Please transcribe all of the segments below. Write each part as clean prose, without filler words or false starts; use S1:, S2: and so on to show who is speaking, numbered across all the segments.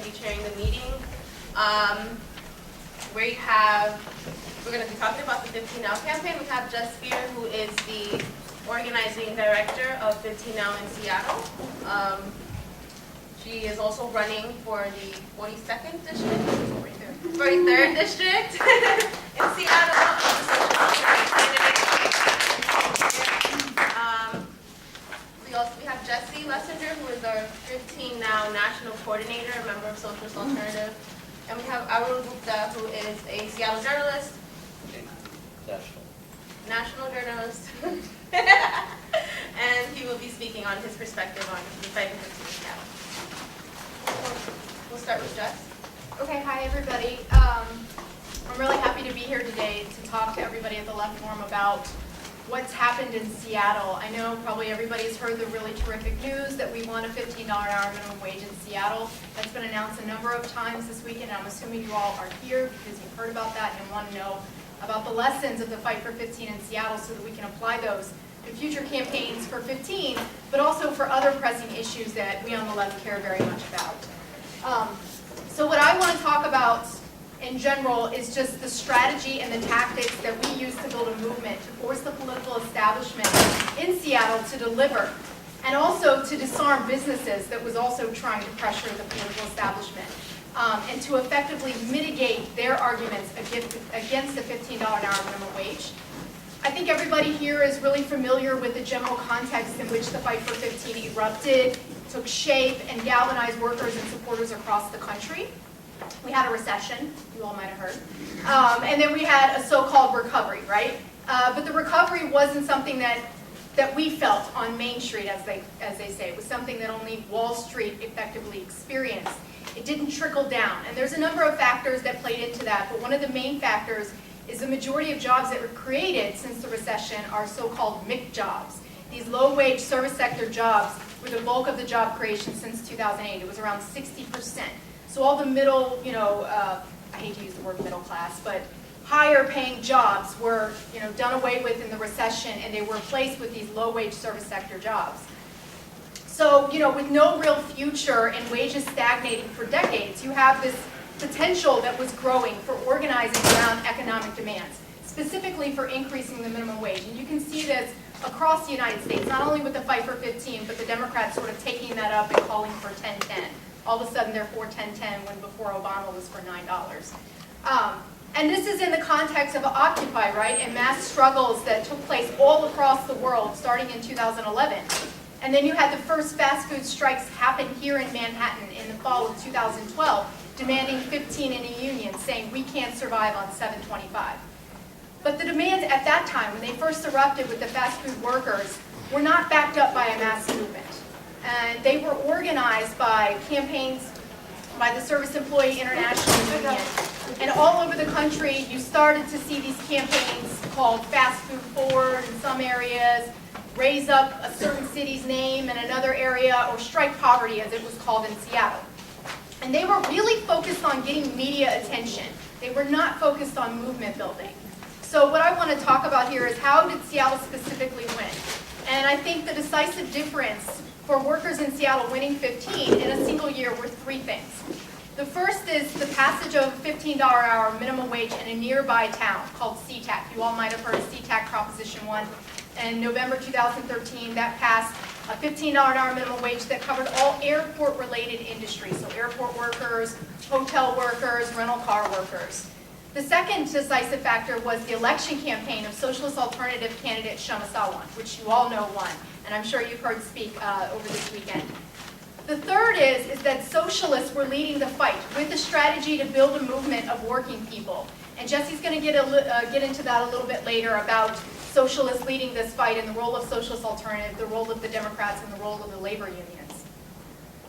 S1: be chairing the meeting. We're going to be talking about the 15 Now campaign. We have Jess here, who is the organizing director of 15 Now in Seattle. She is also running for the 42nd district, 43rd district in Seattle. We have Jess Lessinger, who is our 15 Now national coordinator, a member of Socialist Alternative. And we have Arun Gupta, who is a Seattle journalist. National journalist. And he will be speaking on his perspective on the fight for 15 Seattle. We'll start with Jess.
S2: Okay, hi everybody. I'm really happy to be here today to talk to everybody at the Left Forum about what's happened in Seattle. I know probably everybody's heard the really terrific news that we want a $15 an hour minimum wage in Seattle. That's been announced a number of times this weekend. I'm assuming you all are here because you've heard about that and want to know about the lessons of the fight for 15 in Seattle so that we can apply those to future campaigns for 15, but also for other pressing issues that we on the left care very much about. So what I want to talk about in general is just the strategy and the tactics that we use to build a movement to force the political establishment in Seattle to deliver, and also to disarm businesses that was also trying to pressure the political establishment, and to effectively mitigate their arguments against the $15 an hour minimum wage. I think everybody here is really familiar with the general context in which the fight for 15 erupted, took shape, and galvanized workers and supporters across the country. We had a recession, you all might have heard, and then we had a so-called recovery, right? But the recovery wasn't something that we felt on Main Street, as they say. It was something that only Wall Street effectively experienced. It didn't trickle down, and there's a number of factors that played into that, but one of the main factors is the majority of jobs that were created since the recession are so-called MIC jobs. These low-wage service sector jobs were the bulk of the job creation since 2008. It was around 60%. So all the middle, I hate to use the word middle class, but higher paying jobs were, done away with in the recession, and they were replaced with these low-wage service sector jobs. So, with no real future and wages stagnating for decades, you have this potential that was growing for organizing around economic demands, specifically for increasing the minimum wage. And you can see this across the United States, not only with the fight for 15, but the Democrats sort of taking that up and calling for 10-10. All of a sudden they're for 10-10 when before Obama was for $9. And this is in the context of Occupy, right, and mass struggles that took place all across the world starting in 2011. And then you had the first fast food strikes happen here in Manhattan in the fall of 2012, demanding 15 in a union, saying we can't survive on $7.25. But the demands at that time, when they first erupted with the fast food workers, were not backed up by a mass movement. And they were organized by campaigns by the Service Employee International Union. And all over the country, you started to see these campaigns called Fast Food Forward in some areas, Raise Up a certain city's name in another area, or Strike Poverty, as it was called in Seattle. And they were really focused on getting media attention. They were not focused on movement building. So what I want to talk about here is how did Seattle specifically win? And I think the decisive difference for workers in Seattle winning 15 in a single year were three things. The first is the passage of $15 an hour minimum wage in a nearby town called SeaTac. You all might have heard of SeaTac Proposition 1. In November 2013, that passed a $15 an hour minimum wage that covered all airport-related industries, so airport workers, hotel workers, rental car workers. The second decisive factor was the election campaign of Socialist Alternative candidate Shama Sawant, which you all know won, and I'm sure you've heard speak over this weekend. The third is that socialists were leading the fight with the strategy to build a movement of working people. And Jesse's going to get into that a little bit later about socialists leading this fight and the role of Socialist Alternative, the role of the Democrats, and the role of the labor unions.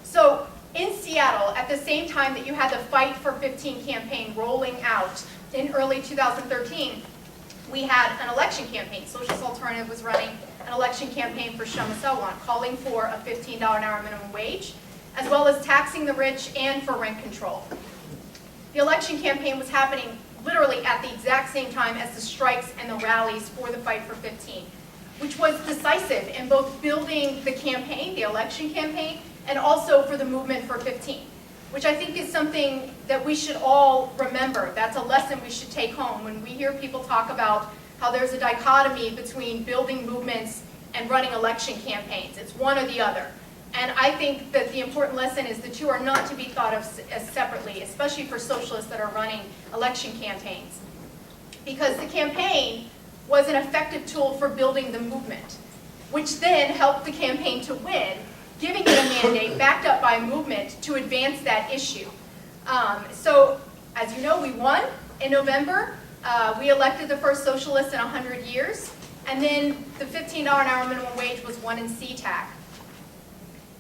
S2: So in Seattle, at the same time that you had the Fight for 15 campaign rolling out in early 2013, we had an election campaign. Socialist Alternative was running an election campaign for Shama Sawant, calling for a $15 an hour minimum wage, as well as taxing the rich and for rent control. The election campaign was happening literally at the exact same time as the strikes and the rallies for the Fight for 15, which was decisive in both building the campaign, the election campaign, and also for the movement for 15. which I think is something that we should all remember. That's a lesson we should take home when we hear people talk about how there's a dichotomy between building movements and running election campaigns. It's one or the other. And I think that the important lesson is the two are not to be thought of as separately, especially for socialists that are running election campaigns. Because the campaign was an effective tool for building the movement, which then helped the campaign to win, giving it a mandate backed up by a movement to advance that issue. So, as you know, we won in November. We elected the first socialist in 100 years. And then the $15 an hour minimum wage was won in CTAC.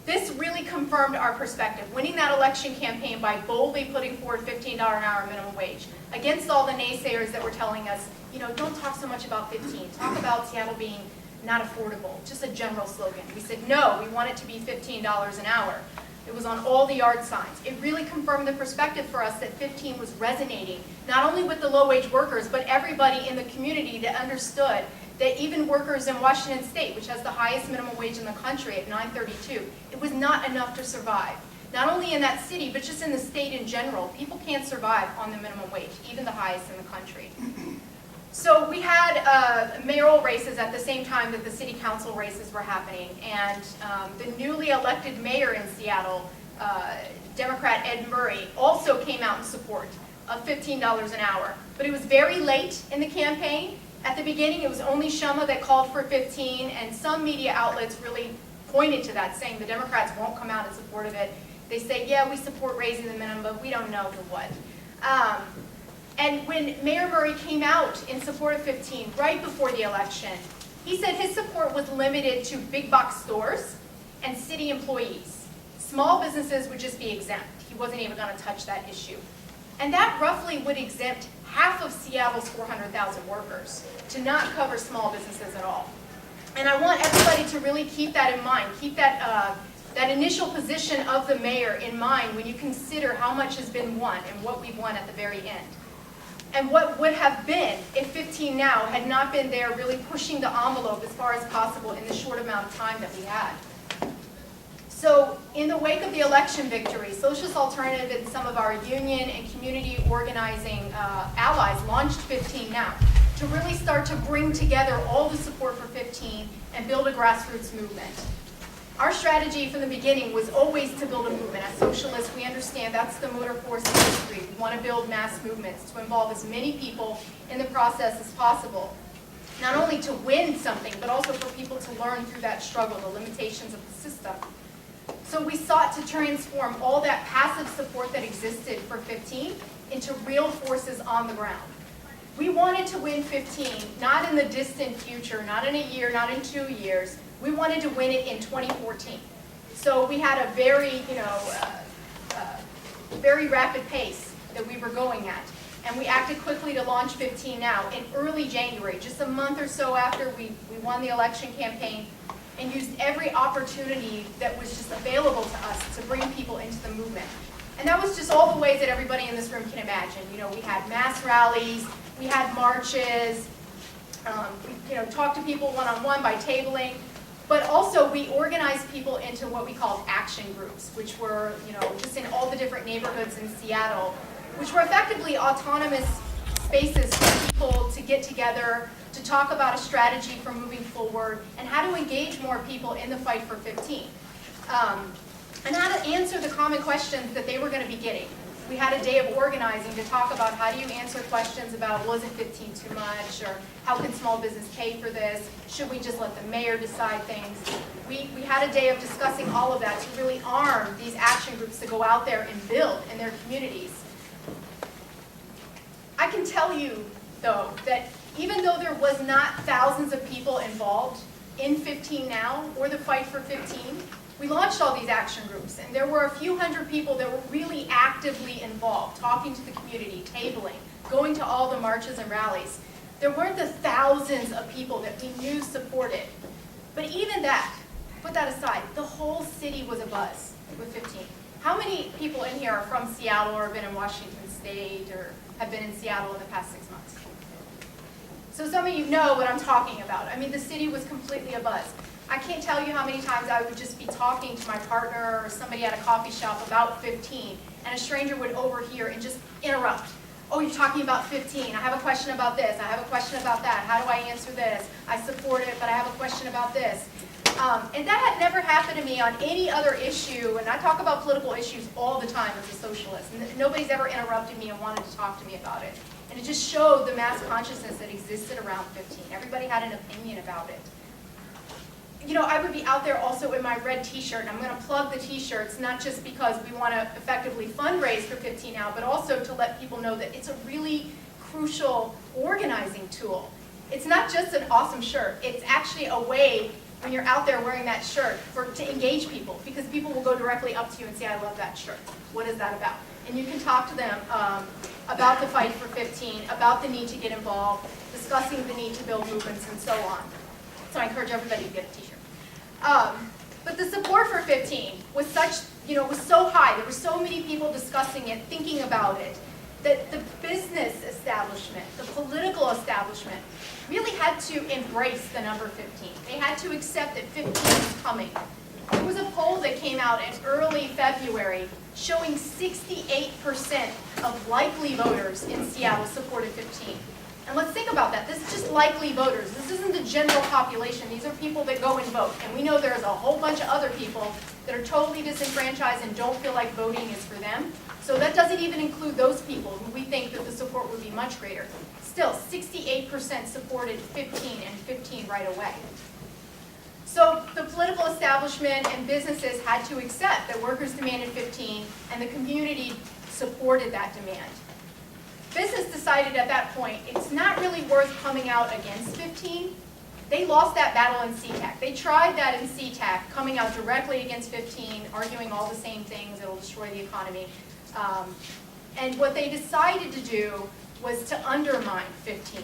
S2: This really confirmed our perspective, winning that election campaign by boldly putting forward $15 an hour minimum wage against all the naysayers that were telling us, you know, don't talk so much about 15. Talk about Seattle being not affordable, just a general slogan. We said, no, we want it to be $15 an hour. It was on all the yard signs. It really confirmed the perspective for us that 15 was resonating, not only with the low-wage workers, but everybody in the community that understood that even workers in Washington State, which has the highest minimum wage in the country at $9.32, it was not enough to survive. Not only in that city, but just in the state in general. People can't survive on the minimum wage, even the highest in the country. So we had mayoral races at the same time that the city council races were happening. And the newly elected mayor in Seattle, Democrat Ed Murray, also came out in support of $15 an hour. But it was very late in the campaign. At the beginning, it was only Shuma that called for 15, and some media outlets really pointed to that, saying the Democrats won't come out in support of it. They say, yeah, we support raising the minimum, but we don't know to what. And when Mayor Murray came out in support of 15 right before the election, he said his support was limited to big box stores and city employees. Small businesses would just be exempt. He wasn't even going to touch that issue. And that roughly would exempt half of Seattle's 400,000 workers, to not cover small businesses at all. And I want everybody to really keep that in mind. Keep that, that initial position of the mayor in mind when you consider how much has been won and what we've won at the very end. And what would have been if 15 now had not been there really pushing the envelope as far as possible in the short amount of time that we had. So in the wake of the election victory, Socialist Alternative and some of our union and community organizing allies launched 15 Now to really start to bring together all the support for 15 and build a grassroots movement. Our strategy from the beginning was always to build a movement. As socialists, we understand that's the motor force of history. We want to build mass movements to involve as many people in the process as possible. Not only to win something, but also for people to learn through that struggle, the limitations of the system. So we sought to transform all that passive support that existed for 15 into real forces on the ground. We wanted to win 15, not in the distant future, not in a year, not in 2 years. We wanted to win it in 2014. So we had a very, very rapid pace that we were going at. And we acted quickly to launch 15 Now in early January, just a month or so after we won the election campaign, and used every opportunity that was just available to us to bring people into the movement. And that was just all the ways that everybody in this room can imagine. You know, we had mass rallies, we had marches, we talked to people one-on-one by tabling, but also we organized people into what we called action groups, which were, just in all the different neighborhoods in Seattle, which were effectively autonomous spaces for people to get together, to talk about a strategy for moving forward, and how to engage more people in the fight for 15. And how to answer the common questions that they were going to be getting. We had a day of organizing to talk about how do you answer questions about wasn't 15 too much, or how can small business pay for this, should we just let the mayor decide things. We had a day of discussing all of that to really arm these action groups to go out there and build in their communities. I can tell you, though, that even though there was not thousands of people involved in 15 Now or the fight for 15, we launched all these action groups, and there were a few hundred people that were really actively involved, talking to the community, tabling, going to all the marches and rallies. There weren't the thousands of people that we knew supported. But even that, put that aside, the whole city was abuzz with 15. How many people in here are from Seattle or have been in Washington State or have been in Seattle in the past 6 months? So some of you know what I'm talking about. I mean, the city was completely abuzz. I can't tell you how many times I would just be talking to my partner or somebody at a coffee shop about 15, and a stranger would overhear and just interrupt. Oh, you're talking about 15. I have a question about this. I have a question about that. How do I answer this? I support it, but I have a question about this. And that had never happened to me on any other issue, and I talk about political issues all the time as a socialist, and nobody's ever interrupted me and wanted to talk to me about it. And it just showed the mass consciousness that existed around 15. Everybody had an opinion about it. You know, I would be out there also in my red t-shirt, and I'm going to plug the t-shirts, not just because we want to effectively fundraise for 15 now, but also to let people know that it's a really crucial organizing tool. It's not just an awesome shirt. It's actually a way, when you're out there wearing that shirt, to engage people, because people will go directly up to you and say, I love that shirt. What is that about? And you can talk to them about the fight for 15, about the need to get involved, discussing the need to build movements, and so on. So I encourage everybody to get a t-shirt. But the support for 15 was such, was so high. There were so many people discussing it, thinking about it, that the business establishment, the political establishment, really had to embrace the number 15. They had to accept that 15 was coming. There was a poll that came out in early February showing 68% of likely voters in Seattle supported 15. And let's think about that. This is just likely voters. This isn't the general population. These are people that go and vote. And we know there's a whole bunch of other people that are totally disenfranchised and don't feel like voting is for them. So that doesn't even include those people who we think that the support would be much greater. Still, 68% supported 15 and 15 right away. So the political establishment and businesses had to accept that workers demanded 15 and the community supported that demand. Business decided at that point it's not really worth coming out against 15. They lost that battle in CTAC. They tried that in CTAC, coming out directly against 15, arguing all the same things, it'll destroy the economy. And what they decided to do was to undermine 15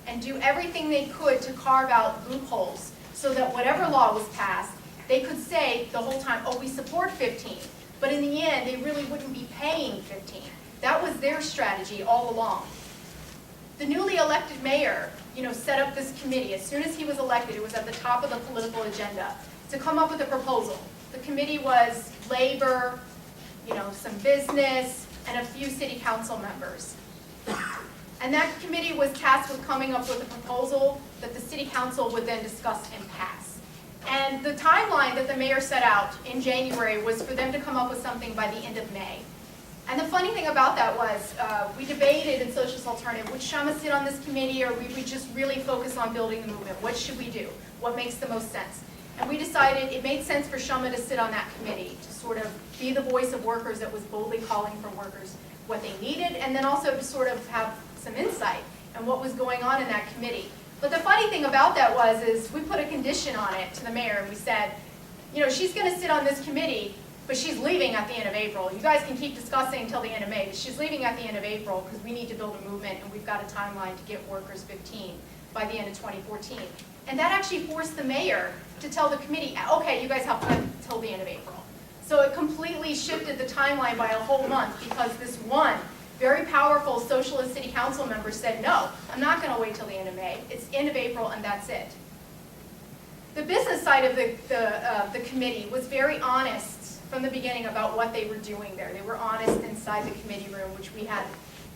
S2: and do everything they could to carve out loopholes so that whatever law was passed, they could say the whole time, oh, we support 15. But in the end, they really wouldn't be paying 15. That was their strategy all along. The newly elected mayor, set up this committee. As soon as he was elected, it was at the top of the political agenda to come up with a proposal. The committee was labor, some business, and a few city council members. And that committee was tasked with coming up with a proposal that the city council would then discuss and pass. And the timeline that the mayor set out in January was for them to come up with something by the end of May. And the funny thing about that was we debated in Socialist Alternative, would Shama sit on this committee or would we just really focus on building the movement? What should we do? What makes the most sense? And we decided it made sense for Shama to sit on that committee, to sort of be the voice of workers that was boldly calling for workers what they needed, and then also to sort of have some insight on what was going on in that committee. But the funny thing about that is we put a condition on it to the mayor, and we said, she's going to sit on this committee, but she's leaving at the end of April. You guys can keep discussing until the end of May, but she's leaving at the end of April because we need to build a movement and we've got a timeline to get workers 15 by the end of 2014. And that actually forced the mayor to tell the committee, okay, you guys have until the end of April. So it completely shifted the timeline by a whole month because this one very powerful socialist city council member said, no, I'm not going to wait till the end of May. It's end of April and that's it. The business side of the committee was very honest from the beginning about what they were doing there. They were honest inside the committee room, which we had,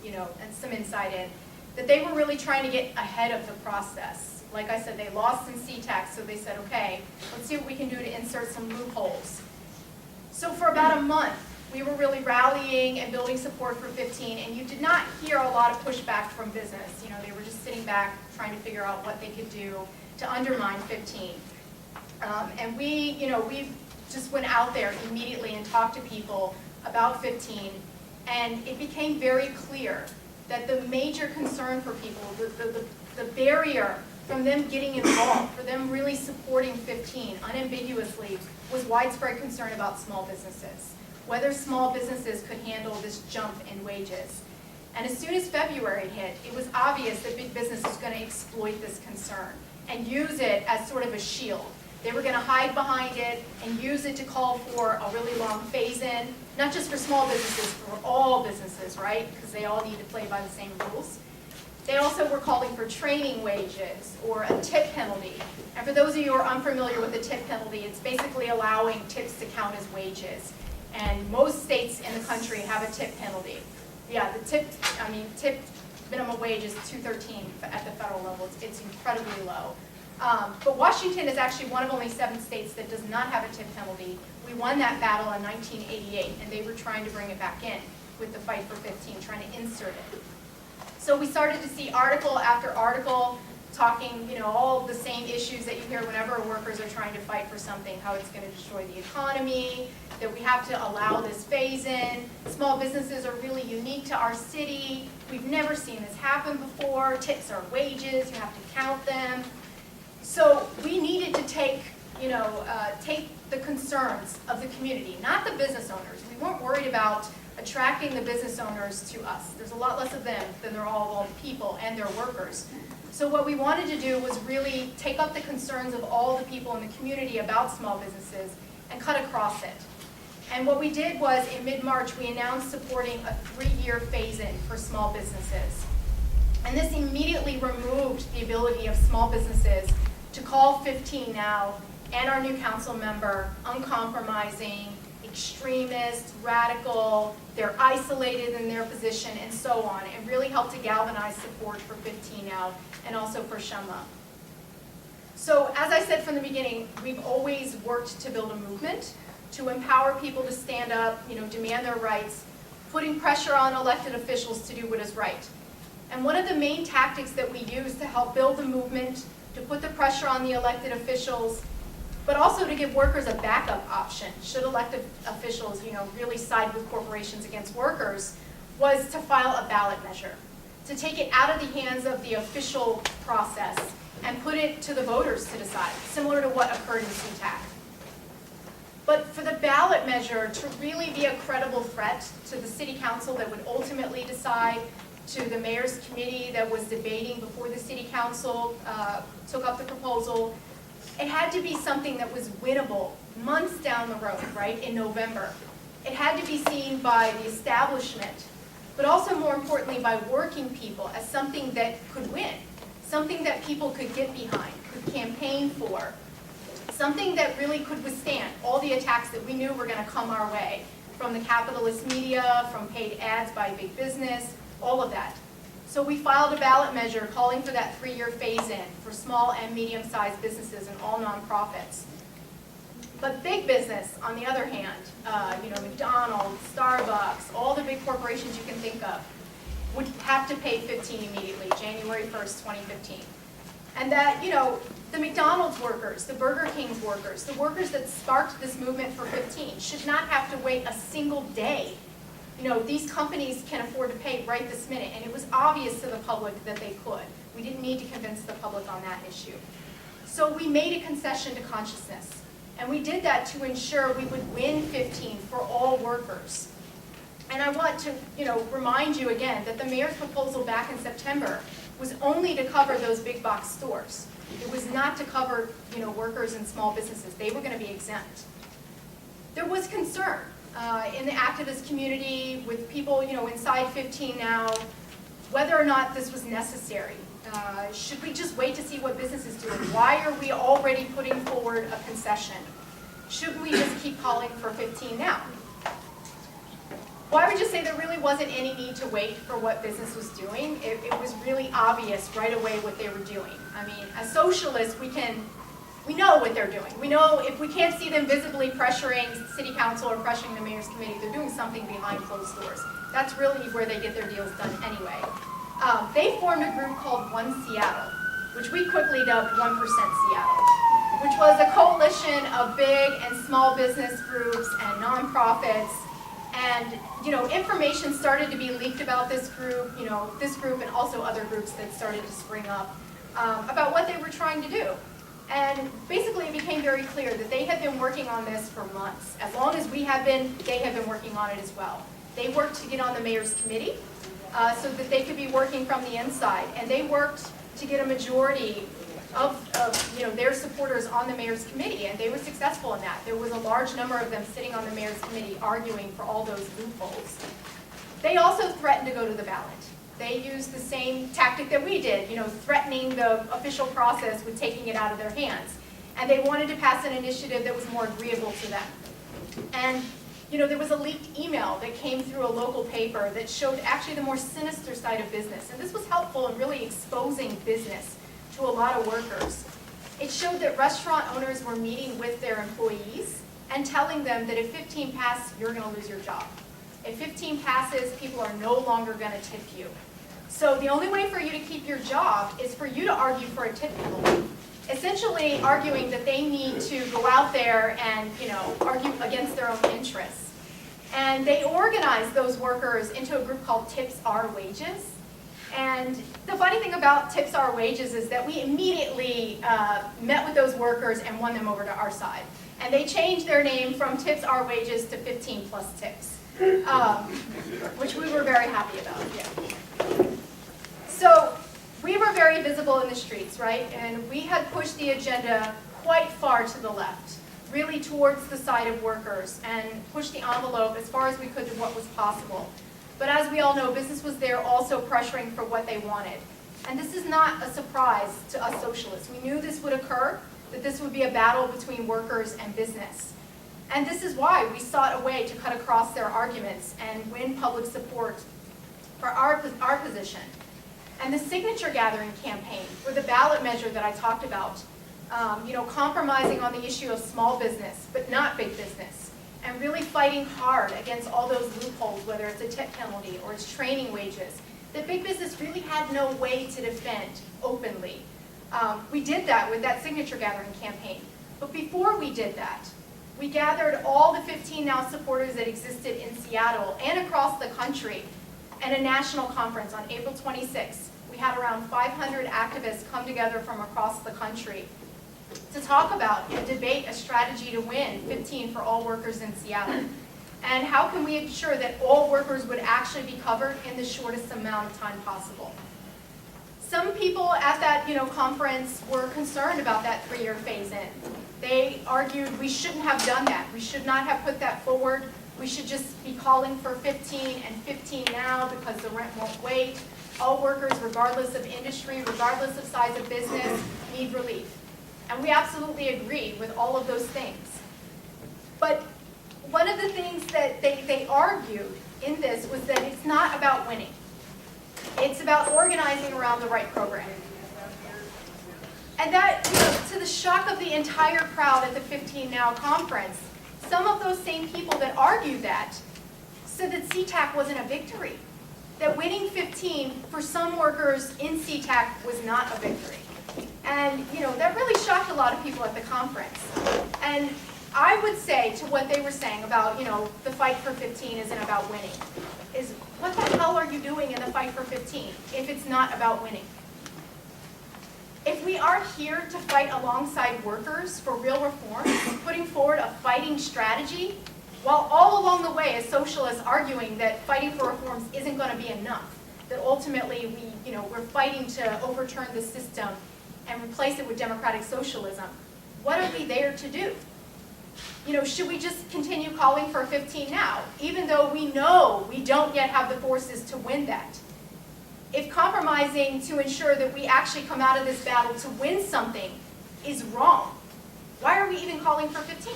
S2: and some insight in, that they were really trying to get ahead of the process. Like I said, they lost in CTAC, so they said, okay, let's see what we can do to insert some loopholes. So for about a month, we were really rallying and building support for 15, and you did not hear a lot of pushback from business. They were just sitting back trying to figure out what they could do to undermine 15. And we just went out there immediately and talked to people about 15, and it became very clear that the major concern for people, the barrier from them getting involved, for them really supporting 15 unambiguously, was widespread concern about small businesses, whether small businesses could handle this jump in wages. And as soon as February hit, it was obvious that big business was going to exploit this concern and use it as sort of a shield. They were going to hide behind it and use it to call for a really long phase-in, not just for small businesses, for all businesses, right? Because they all need to play by the same rules. They also were calling for training wages or a tip penalty. And for those of you who are unfamiliar with the tip penalty, it's basically allowing tips to count as wages. And most states in the country have a tip penalty. Yeah, the tip minimum wage is $2.13 at the federal level. It's incredibly low. But Washington is actually one of only 7 states that does not have a tip penalty. We won that battle in 1988, and they were trying to bring it back in with the Fight for 15, trying to insert it. So we started to see article after article talking, all the same issues that you hear whenever workers are trying to fight for something, how it's going to destroy the economy, that we have to allow this phase-in. Small businesses are really unique to our city. We've never seen this happen before. Tips are wages. You have to count them. So we needed to take the concerns of the community, not the business owners. We weren't worried about attracting the business owners to us. There's a lot less of them than there are all the people and their workers. So what we wanted to do was really take up the concerns of all the people in the community about small businesses and cut across it. And what we did was, in mid-March, we announced supporting a 3-year phase-in for small businesses. And this immediately removed the ability of small businesses to call 15 now and our new council member uncompromising, extremist, radical, they're isolated in their position, and so on, and really helped to galvanize support for 15 now and also for Shema. So as I said from the beginning, we've always worked to build a movement, to empower people to stand up, demand their rights, putting pressure on elected officials to do what is right. And one of the main tactics that we use to help build the movement, to put the pressure on the elected officials, but also to give workers a backup option, should elected officials, really side with corporations against workers, was to file a ballot measure, to take it out of the hands of the official process and put it to the voters to decide, similar to what occurred in CTAC. But for the ballot measure to really be a credible threat to the city council that would ultimately decide, to the mayor's committee that was debating before the city council took up the proposal, it had to be something that was winnable months down the road, right, in November. It had to be seen by the establishment, but also more importantly by working people as something that could win, something that people could get behind, could campaign for, something that really could withstand all the attacks that we knew were going to come our way, from the capitalist media, from paid ads by big business, all of that. So we filed a ballot measure calling for that 3-year phase-in for small and medium-sized businesses and all nonprofits. But big business, on the other hand, McDonald's, Starbucks, all the big corporations you can think of, would have to pay 15 immediately, January 1st, 2015. And that, the McDonald's workers, the Burger King's workers, the workers that sparked this movement for 15 should not have to wait a single day. These companies can afford to pay right this minute, and it was obvious to the public that they could. We didn't need to convince the public on that issue. So we made a concession to consciousness, and we did that to ensure we would win 15 for all workers. And I want to, remind you again that the mayor's proposal back in September was only to cover those big box stores. It was not to cover, workers and small businesses. They were going to be exempt. There was concern in the activist community with people, inside 15 now, whether or not this was necessary. Should we just wait to see what business is doing? Why are we already putting forward a concession? Should we just keep calling for 15 now? Well, I would just say there really wasn't any need to wait for what business was doing. It was really obvious right away what they were doing. I mean, as socialists, we know what they're doing. We know if we can't see them visibly pressuring city council or pressuring the mayor's committee, they're doing something behind closed doors. That's really where they get their deals done anyway. They formed a group called One Seattle, which we quickly dubbed 1% Seattle, which was a coalition of big and small business groups and nonprofits. And information started to be leaked about this group and also other groups that started to spring up about what they were trying to do. And basically it became very clear that they had been working on this for months. As long as we have been, they have been working on it as well. They worked to get on the mayor's committee so that they could be working from the inside. And they worked to get a majority of their supporters on the mayor's committee, and they were successful in that. There was a large number of them sitting on the mayor's committee arguing for all those loopholes. They also threatened to go to the ballot. They used the same tactic that we did, threatening the official process with taking it out of their hands. And they wanted to pass an initiative that was more agreeable to them. And there was a leaked email that came through a local paper that showed actually the more sinister side of business. And this was helpful in really exposing business to a lot of workers. It showed that restaurant owners were meeting with their employees and telling them that if 15 pass, you're going to lose your job. If 15 passes, people are no longer going to tip you. So the only way for you to keep your job is for you to argue for a tip penalty. Essentially arguing that they need to go out there and argue against their own interests. And they organized those workers into a group called Tips Our Wages. And the funny thing about Tips Our Wages is that we immediately met with those workers and won them over to our side. And they changed their name from Tips Our Wages to 15 plus tips, which we were very happy about. Yeah. So we were very visible in the streets, right? And we had pushed the agenda quite far to the left, really towards the side of workers, and pushed the envelope as far as we could to what was possible. But as we all know, business was there also pressuring for what they wanted. And this is not a surprise to us socialists. We knew this would occur, that this would be a battle between workers and business. And this is why we sought a way to cut across their arguments and win public support for our position. And the signature gathering campaign, or the ballot measure that I talked about, compromising on the issue of small business, but not big business, and really fighting hard against all those loopholes, whether it's a tip penalty or it's training wages, that big business really had no way to defend openly. We did that with that signature gathering campaign. But before we did that, we gathered all the 15 Now supporters that existed in Seattle and across the country at a national conference on April 26th. We had around 500 activists come together from across the country to talk about and debate a strategy to win 15 for all workers in Seattle. And how can we ensure that all workers would actually be covered in the shortest amount of time possible? Some people at that conference were concerned about that 3-year phase-in. They argued we shouldn't have done that. We should not have put that forward. We should just be calling for 15 and 15 now because the rent won't wait. All workers, regardless of industry, regardless of size of business, need relief. And we absolutely agree with all of those things. But one of the things that they argued in this was that it's not about winning. It's about organizing around the right program. And that, to the shock of the entire crowd at the 15 Now conference, some of those same people that argued that said that CTAC wasn't a victory. That winning 15 for some workers in CTAC was not a victory. And that really shocked a lot of people at the conference. And I would say to what they were saying about, the fight for 15 isn't about winning, is what the hell are you doing in the fight for 15 if it's not about winning? If we are here to fight alongside workers for real reform, putting forward a fighting strategy, while all along the way as socialists arguing that fighting for reforms isn't going to be enough, that ultimately we're fighting to overturn the system and replace it with democratic socialism, what are we there to do? Should we just continue calling for 15 now, even though we know we don't yet have the forces to win that? If compromising to ensure that we actually come out of this battle to win something is wrong, why are we even calling for 15?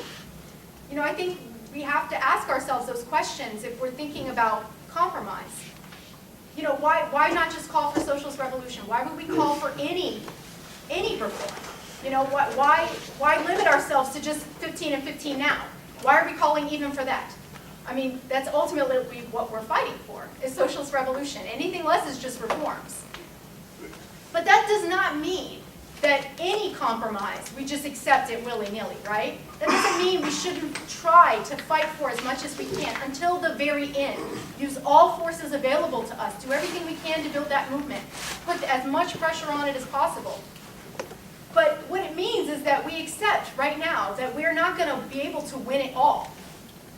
S2: I think we have to ask ourselves those questions if we're thinking about compromise. Why not just call for socialist revolution? Why would we call for any reform? Why limit ourselves to just 15 and 15 now? Why are we calling even for that? I mean, that's ultimately what we're fighting for, is socialist revolution. Anything less is just reforms. But that does not mean that any compromise, we just accept it willy-nilly, right? That doesn't mean we shouldn't try to fight for as much as we can until the very end. Use all forces available to us. Do everything we can to build that movement. Put as much pressure on it as possible. But what it means is that we accept right now that we're not going to be able to win it all.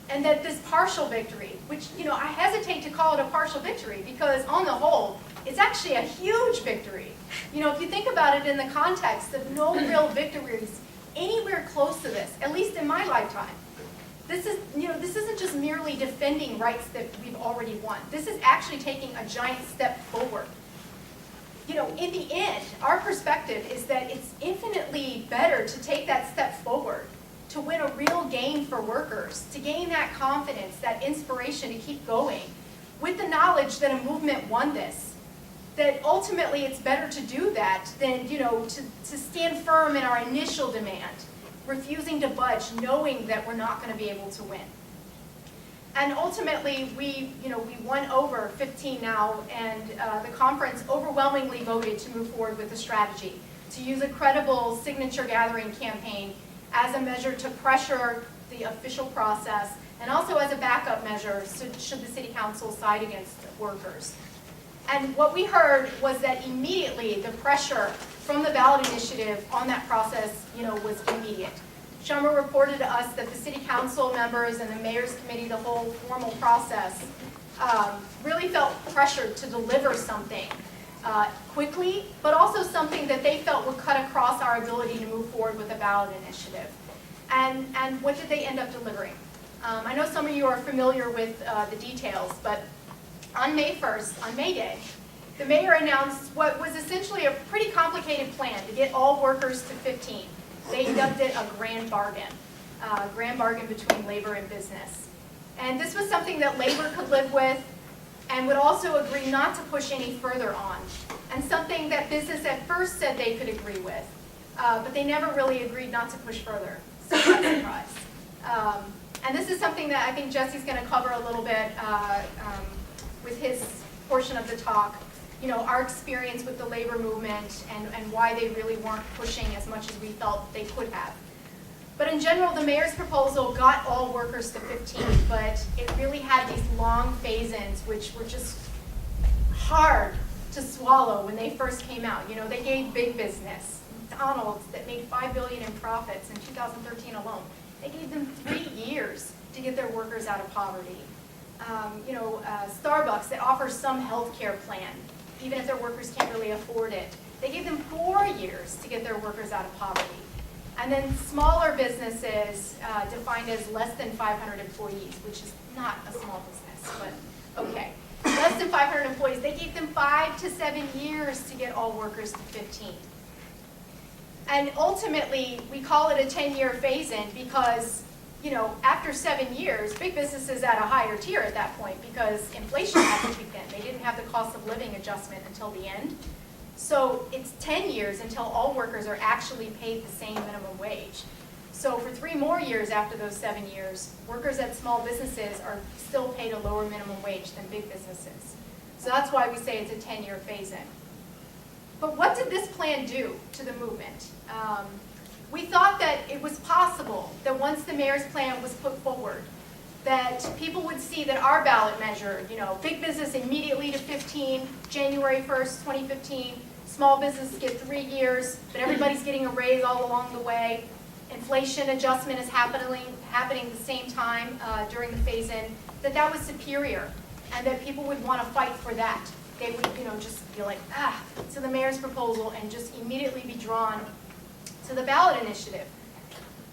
S2: And that this partial victory, which, I hesitate to call it a partial victory because on the whole, it's actually a huge victory. If you think about it in the context of no real victories anywhere close to this, at least in my lifetime, this isn't just merely defending rights that we've already won. This is actually taking a giant step forward. In the end, our perspective is that it's infinitely better to take that step forward, to win a real gain for workers, to gain that confidence, that inspiration to keep going, with the knowledge that a movement won this. That ultimately it's better to do that than, to stand firm in our initial demand, refusing to budge, knowing that we're not going to be able to win. And ultimately, we won over 15 now, and the conference overwhelmingly voted to move forward with the strategy, to use a credible signature gathering campaign as a measure to pressure the official process, and also as a backup measure should the city council side against workers. And what we heard was that immediately the pressure from the ballot initiative on that process, was immediate. Sharma reported to us that the city council members and the mayor's committee, the whole formal process, really felt pressured to deliver something quickly, but also something that they felt would cut across our ability to move forward with a ballot initiative. And what did they end up delivering? I know some of you are familiar with the details, but on May 1st, on May Day, the mayor announced what was essentially a pretty complicated plan to get all workers to 15. They dubbed it a grand bargain between labor and business. And this was something that labor could live with and would also agree not to push any further on, and something that business at first said they could agree with, but they never really agreed not to push further. Surprise, surprise. And this is something that I think Jesse's going to cover a little bit with his portion of the talk. Our experience with the labor movement and why they really weren't pushing as much as we felt they could have. But in general, the mayor's proposal got all workers to 15, but it really had these long phase-ins, which were just hard to swallow when they first came out. They gave big business, McDonald's, that made $5 billion in profits in 2013 alone. They gave them 3 years to get their workers out of poverty. Starbucks that offers some health care plan, even if their workers can't really afford it. They gave them 4 years to get their workers out of poverty. And then smaller businesses defined as less than 500 employees, which is not a small business, but okay. Less than 500 employees, they gave them 5 to 7 years to get all workers to 15. And ultimately, we call it a 10-year phase-in because, after 7 years, big businesses at a higher tier at that point because inflation had to kick in. They didn't have the cost of living adjustment until the end. So it's 10 years until all workers are actually paid the same minimum wage. So for 3 more years after those 7 years, workers at small businesses are still paid a lower minimum wage than big businesses. So that's why we say it's a 10-year phase-in. But what did this plan do to the movement? We thought that it was possible that once the mayor's plan was put forward, that people would see that our ballot measure, big business immediately to 15, January 1st, 2015, small business get 3 years, but everybody's getting a raise all along the way. Inflation adjustment is happening at the same time during the phase-in, that was superior, and that people would want to fight for that. They would, just be like, to the mayor's proposal and just immediately be drawn to the ballot initiative.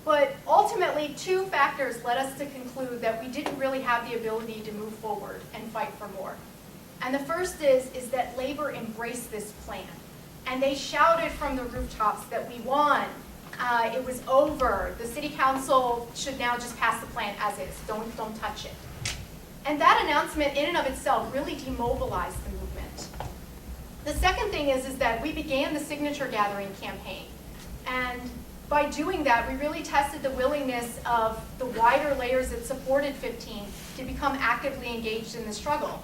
S2: But ultimately, 2 factors led us to conclude that we didn't really have the ability to move forward and fight for more. And the first is that labor embraced this plan. And they shouted from the rooftops that we won. It was over. The city council should now just pass the plan as is. Don't touch it. And that announcement in and of itself really demobilized the movement. The second thing is that we began the signature gathering campaign. And by doing that, we really tested the willingness of the wider layers that supported 15 to become actively engaged in the struggle.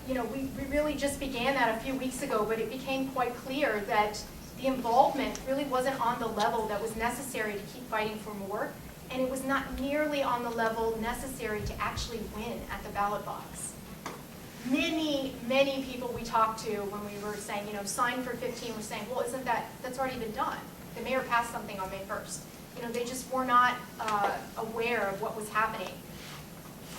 S2: We really just began that a few weeks ago, but it became quite clear that the involvement really wasn't on the level that was necessary to keep fighting for more, and it was not nearly on the level necessary to actually win at the ballot box. Many people we talked to when we were saying, sign for 15, were saying, well, that's already been done. The mayor passed something on May 1st. They just were not aware of what was happening.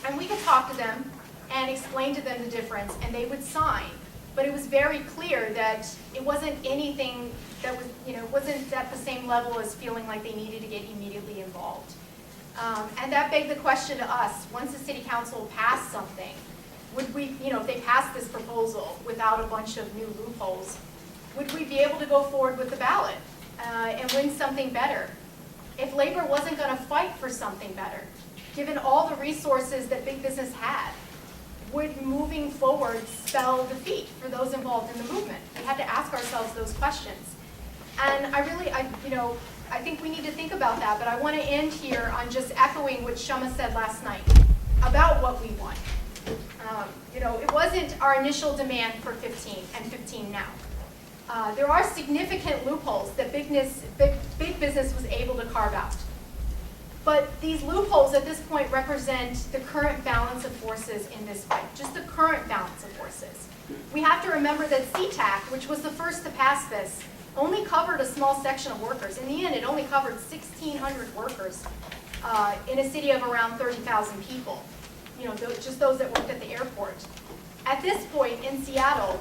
S2: And we could talk to them and explain to them the difference, and they would sign. But it was very clear that it wasn't anything that was, wasn't at the same level as feeling like they needed to get immediately involved. And that begged the question to us, once the city council passed something, would we, if they passed this proposal without a bunch of new loopholes, would we be able to go forward with the ballot and win something better? If labor wasn't going to fight for something better, given all the resources that big business had, would moving forward spell defeat for those involved in the movement? We had to ask ourselves those questions. And I think we need to think about that, but I want to end here on just echoing what Shama said last night about what we want. It wasn't our initial demand for 15 and 15 now. There are significant loopholes that big business was able to carve out. But these loopholes at this point represent the current balance of forces in this fight, just the current balance of forces. We have to remember that CTAC, which was the first to pass this, only covered a small section of workers. In the end, it only covered 1,600 workers in a city of around 30,000 people. Just those that worked at the airport. At this point in Seattle,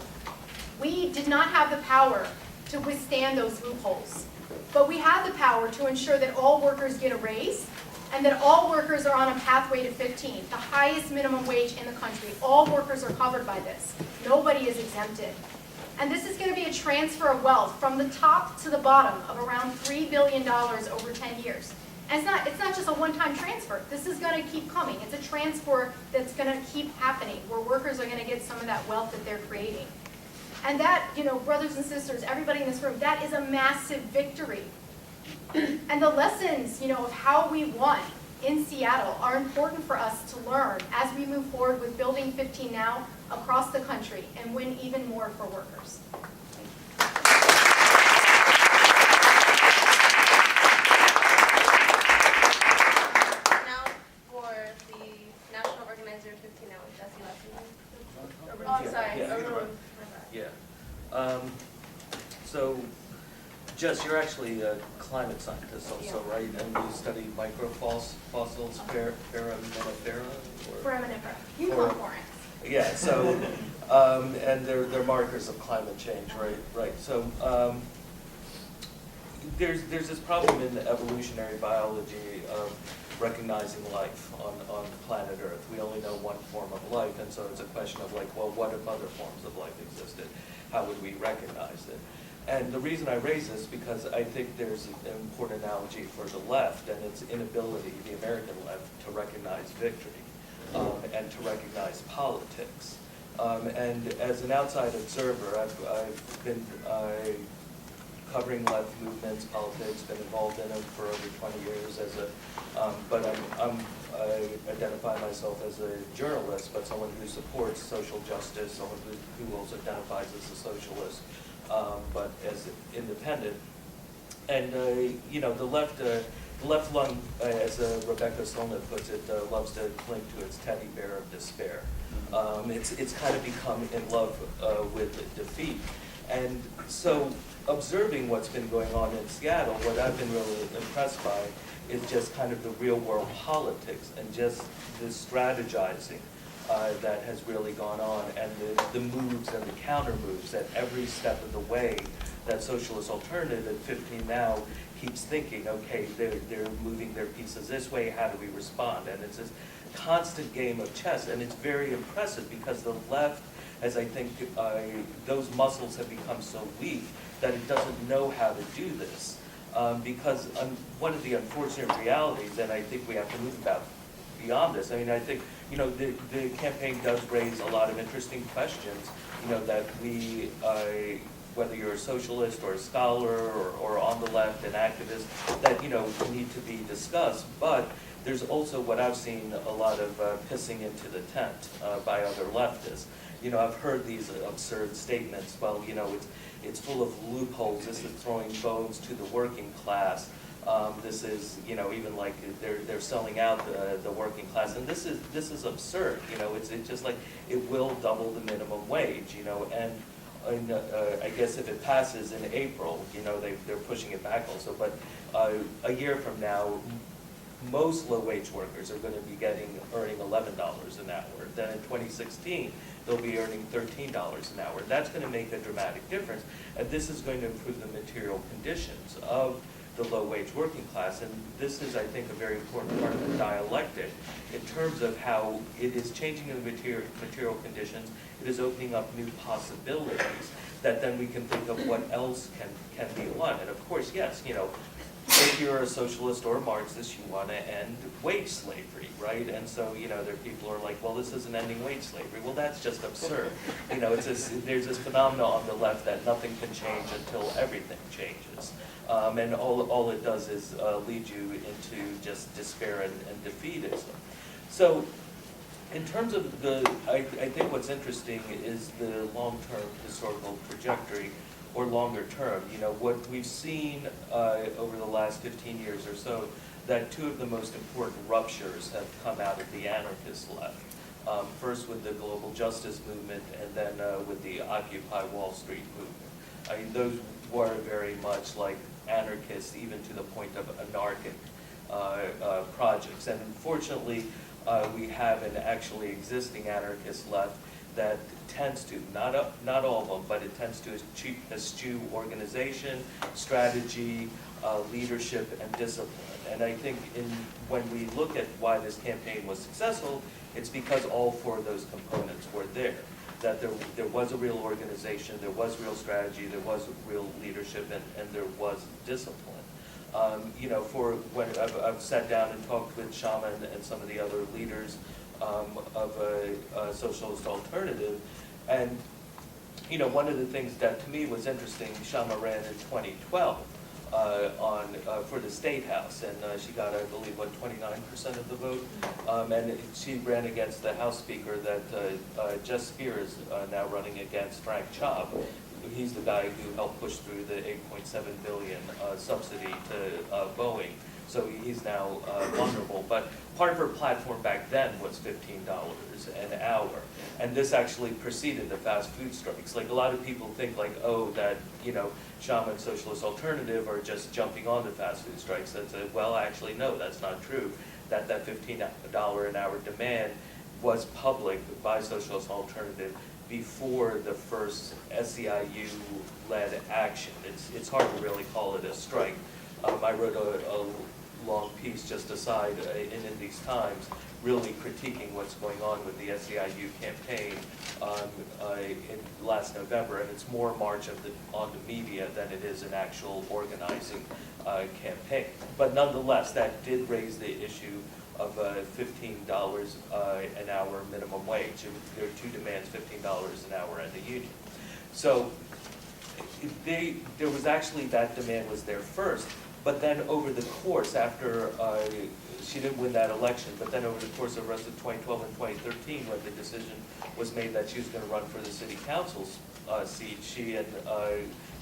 S2: we did not have the power to withstand those loopholes. But we have the power to ensure that all workers get a raise and that all workers are on a pathway to 15, the highest minimum wage in the country. All workers are covered by this. Nobody is exempted. And this is going to be a transfer of wealth from the top to the bottom of around $3 billion over 10 years. And it's not just a one-time transfer. This is going to keep coming. It's a transfer that's going to keep happening, where workers are going to get some of that wealth that they're creating. And that, brothers and sisters, everybody in this room, that is a massive victory. And the lessons, of how we won in Seattle are important for us to learn as we move forward with building 15 now across the country and win even more for workers.
S1: Now for the national organizer 15 now, Jesse Lessinger. Oh, I'm sorry, Arun.
S3: Yeah. So, Jess, you're actually a climate scientist also, right? And you study microfossils, foraminifera?
S2: Foraminifera. You call it foreign.
S3: Yeah, so, and they're markers of climate change, right? So, there's this problem in evolutionary biology of recognizing life on planet Earth. We only know one form of life, and so it's a question of what if other forms of life existed? How would we recognize it? And the reason I raise this is because I think there's an important analogy for the left and its inability, the American left, to recognize victory and to recognize politics. And as an outside observer, I've been covering left movements, politics, been involved in them for over 20 years but I identify myself as a journalist, but someone who supports social justice, someone who also identifies as a socialist, but as independent. And the left lung, as Rebecca Solnit puts it, loves to cling to its teddy bear of despair. It's kind of become in love with defeat. And so, observing what's been going on in Seattle, what I've been really impressed by is just kind of the real world politics and just the strategizing that has really gone on, and the moves and the counter moves at every step of the way that Socialist Alternative at 15 now keeps thinking, okay, they're moving their pieces this way, how do we respond? And it's this constant game of chess, and it's very impressive because the left, as I think those muscles have become so weak that it doesn't know how to do this. Because one of the unfortunate realities, and I think we have to move about beyond this, I mean, I think, the campaign does raise a lot of interesting questions, that we, whether you're a socialist or a scholar or on the left, an activist, that, need to be discussed. But there's also what I've seen a lot of pissing into the tent by other leftists. I've heard these absurd statements, well, it's full of loopholes, this is throwing bones to the working class, this is, even like they're selling out the working class, and this is absurd, it's just like, it will double the minimum wage, and I guess if it passes in April, they're pushing it back also, but a year from now, most low-wage workers are going to be earning $11 an hour. Then in 2016, they'll be earning $13 an hour. That's going to make a dramatic difference, and this is going to improve the material conditions of the low-wage working class. And this is, I think, a very important part of the dialectic in terms of how it is changing the material conditions. It is opening up new possibilities that then we can think of what else can be one. And of course, yes, if you're a socialist or a Marxist, you want to end wage slavery, right? And so, there are people who are like, well, this isn't ending wage slavery. Well, that's just absurd. There's this phenomenon on the left that nothing can change until everything changes. And all it does is lead you into just despair and defeatism. So, in terms of I think what's interesting is the long-term historical trajectory, or longer term. What we've seen over the last 15 years or so, that two of the most important ruptures have come out of the anarchist left. First with the global justice movement, and then with the Occupy Wall Street movement. Those were very much like anarchists, even to the point of anarchic projects. And unfortunately, we have an actually existing anarchist left that tends to, not all of them, but it tends to eschew organization, strategy, leadership, and discipline. And I think when we look at why this campaign was successful, it's because all four of those components were there. That there was a real organization, there was real strategy, there was real leadership, and there was discipline. For when I've sat down and talked with Shama and some of the other leaders of a socialist alternative, and one of the things that to me was interesting, Shama ran in 2012 for the State House, and she got, I believe, 29% of the vote, and she ran against the House Speaker that Jess is now running against, Frank Chobb. He's the guy who helped push through the $8.7 billion subsidy to Boeing. So he's now vulnerable. But part of her platform back then was $15 an hour. And this actually preceded the fast food strikes. Like, a lot of people think like, oh, that, Shama and Socialist Alternative are just jumping on the fast food strikes. That's well, actually, no, that's not true. That $15 an hour demand was public by Socialist Alternative before the first SEIU-led action. It's hard to really call it a strike. I wrote a long piece, just aside, in these times, really critiquing what's going on with the SEIU campaign in last November, and it's more march on the media than it is an actual organizing campaign. But nonetheless, that did raise the issue of $15 an hour minimum wage. There are two demands, $15 an hour and the union. So there was actually, that demand was there first, but then over the course, after she didn't win that election, but then over the course of the rest of 2012 and 2013, when the decision was made that she was going to run for the city council seat, she and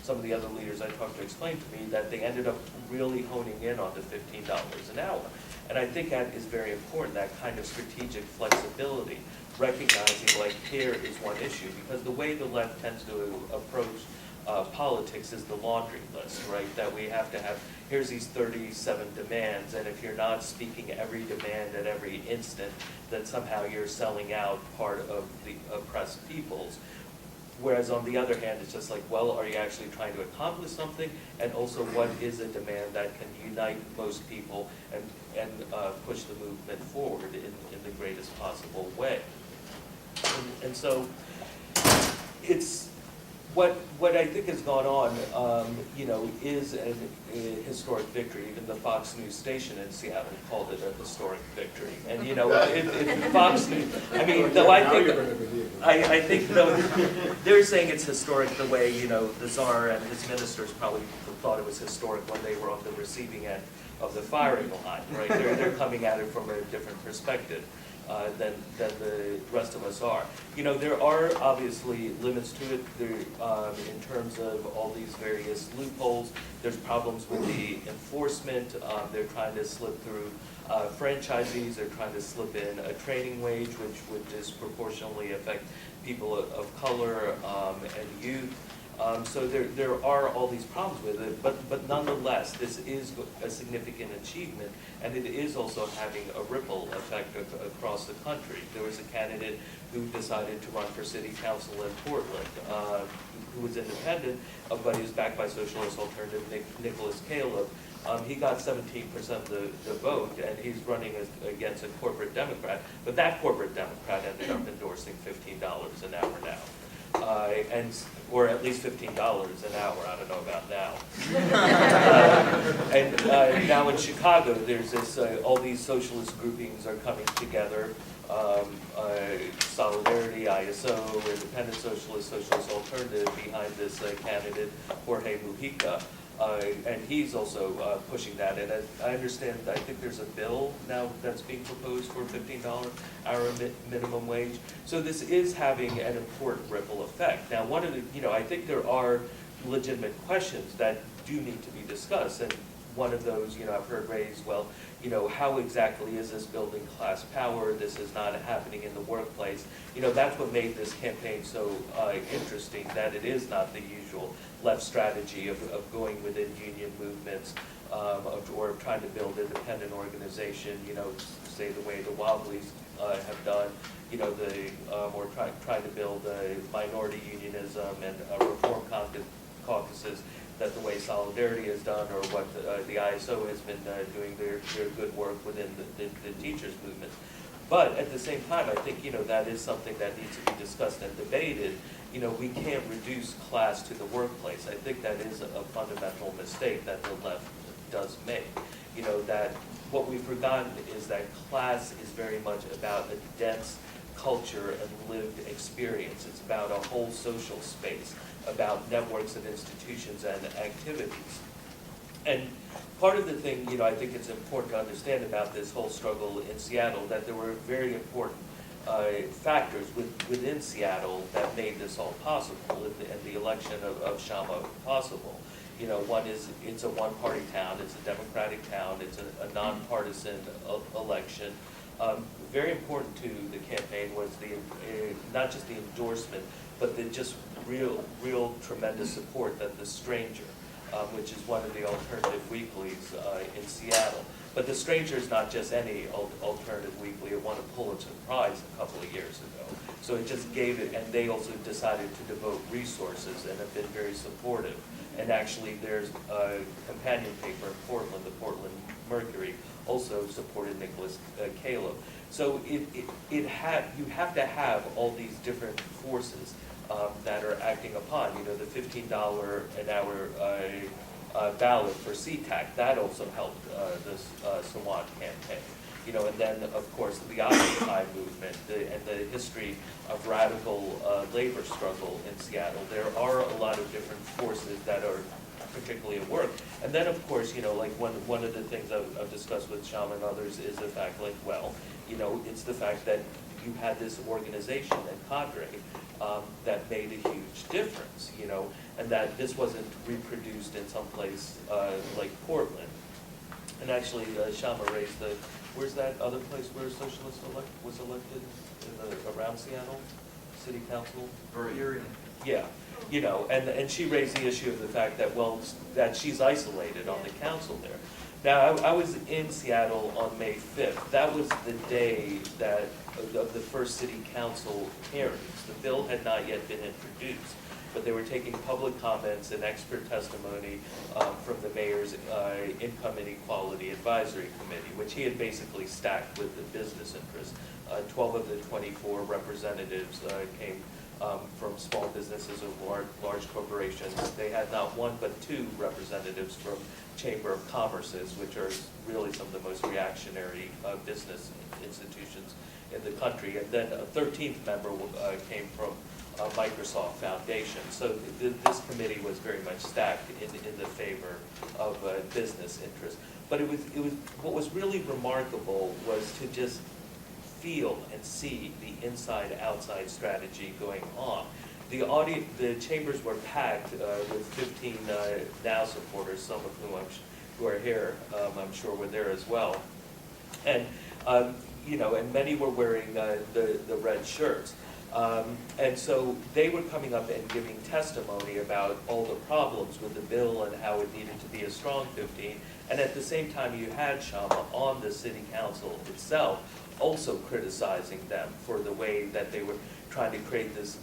S3: some of the other leaders I talked to explained to me that they ended up really honing in on the $15 an hour. And I think that is very important, that kind of strategic flexibility, recognizing like here is one issue, because the way the left tends to approach politics is the laundry list, right? That we have to have, here's these 37 demands, and if you're not speaking every demand at every instant, then somehow you're selling out part of the oppressed peoples. Whereas on the other hand, it's just like, well, are you actually trying to accomplish something? And also, what is a demand that can unite most people and push the movement forward in the greatest possible way? And so, it's what I think has gone on, is a historic victory. Even the Fox News station in Seattle called it a historic victory. And if Fox News, I mean, though I think though they're saying it's historic the way the Tsar and his ministers probably thought it was historic when they were on the receiving end of the firing line, right? They're coming at it from a different perspective. Than the rest of us are. There are obviously limits to it in terms of all these various loopholes. There's problems with the enforcement. They're trying to slip through franchisees. They're trying to slip in a training wage, which would disproportionately affect people of color and youth. So there are all these problems with it, but nonetheless, this is a significant achievement, and it is also having a ripple effect across the country. There was a candidate who decided to run for city council in Portland, who was independent, but he was backed by socialist alternative Nicholas Caleb. He got 17% of the vote, and he's running against a corporate Democrat, but that corporate Democrat ended up endorsing $15 an hour now. Or at least $15 an hour, I don't know about now. Now in Chicago, there's this, all these socialist groupings are coming together. Solidarity, ISO, Independent Socialist, Socialist Alternative behind this candidate, Jorge Mujica. And he's also pushing that, and I understand, I think there's a bill now that's being proposed for $15 hour minimum wage. So this is having an important ripple effect. Now, one of the, I think there are legitimate questions that do need to be discussed, and one of those, I've heard raised, well, how exactly is this building class power? This is not happening in the workplace. That's what made this campaign so interesting, that it is not the usual left strategy of going within union movements, or trying to build independent organization, say the way the Wobblies have done, or trying to build a minority unionism and reform caucuses, that the way Solidarity has done, or what the ISO has been doing their good work within the teachers movement. But at the same time, I think, that is something that needs to be discussed and debated. We can't reduce class to the workplace. I think that is a fundamental mistake that the left does make. That what we've forgotten is that class is very much about a dense culture and lived experience. It's about a whole social space, about networks and institutions and activities. And part of the thing, I think it's important to understand about this whole struggle in Seattle, that there were very important factors within Seattle that made this all possible, and the election of Shama possible. One is, it's a one-party town, it's a Democratic town, it's a nonpartisan election. Very important to the campaign was not just the endorsement, but the just real tremendous support that The Stranger, which is one of the alternative weeklies in Seattle. But The Stranger is not just any alternative weekly. It won a Pulitzer Prize a couple of years ago. So it just gave it, and they also decided to devote resources and have been very supportive. And actually there's a companion paper in Portland, the Portland Mercury, also supported Nicholas Caleb. So you have to have all these different forces that are acting upon, the $15 an hour ballot for CTAC, that also helped this Sawant campaign. And then, of course, the Occupy movement and the history of radical labor struggle in Seattle. There are a lot of different forces that are particularly at work. And then, of course, like one of the things I've discussed with Shama and others is the fact, it's the fact that you had this organization and cadre that made a huge difference, and that this wasn't reproduced in some place like Portland. And actually, Shama raised where's that other place where a socialist was elected around Seattle? City council?
S4: Erie.
S3: Yeah, and she raised the issue of the fact that, that she's isolated on the council there. Now, I was in Seattle on May 5th. That was the day of the first city council hearings. The bill had not yet been introduced, but they were taking public comments and expert testimony from the mayor's Income Inequality Advisory Committee, which he had basically stacked with the business interests. 12 of the 24 representatives came from small businesses or large corporations. They had not one but two representatives from Chamber of Commerce's, which are really some of the most reactionary business institutions in the country. And then a 13th member came from Microsoft Foundation. So this committee was very much stacked in the favor of business interests. But it was what was really remarkable was to just feel and see the inside-outside strategy going on. The chambers were packed with 15 Now supporters, some of who are here, I'm sure were there as well. And and many were wearing the red shirts. And so they were coming up and giving testimony about all the problems with the bill and how it needed to be a strong 15. And at the same time, you had Shama on the city council itself also criticizing them for the way that they were trying to create these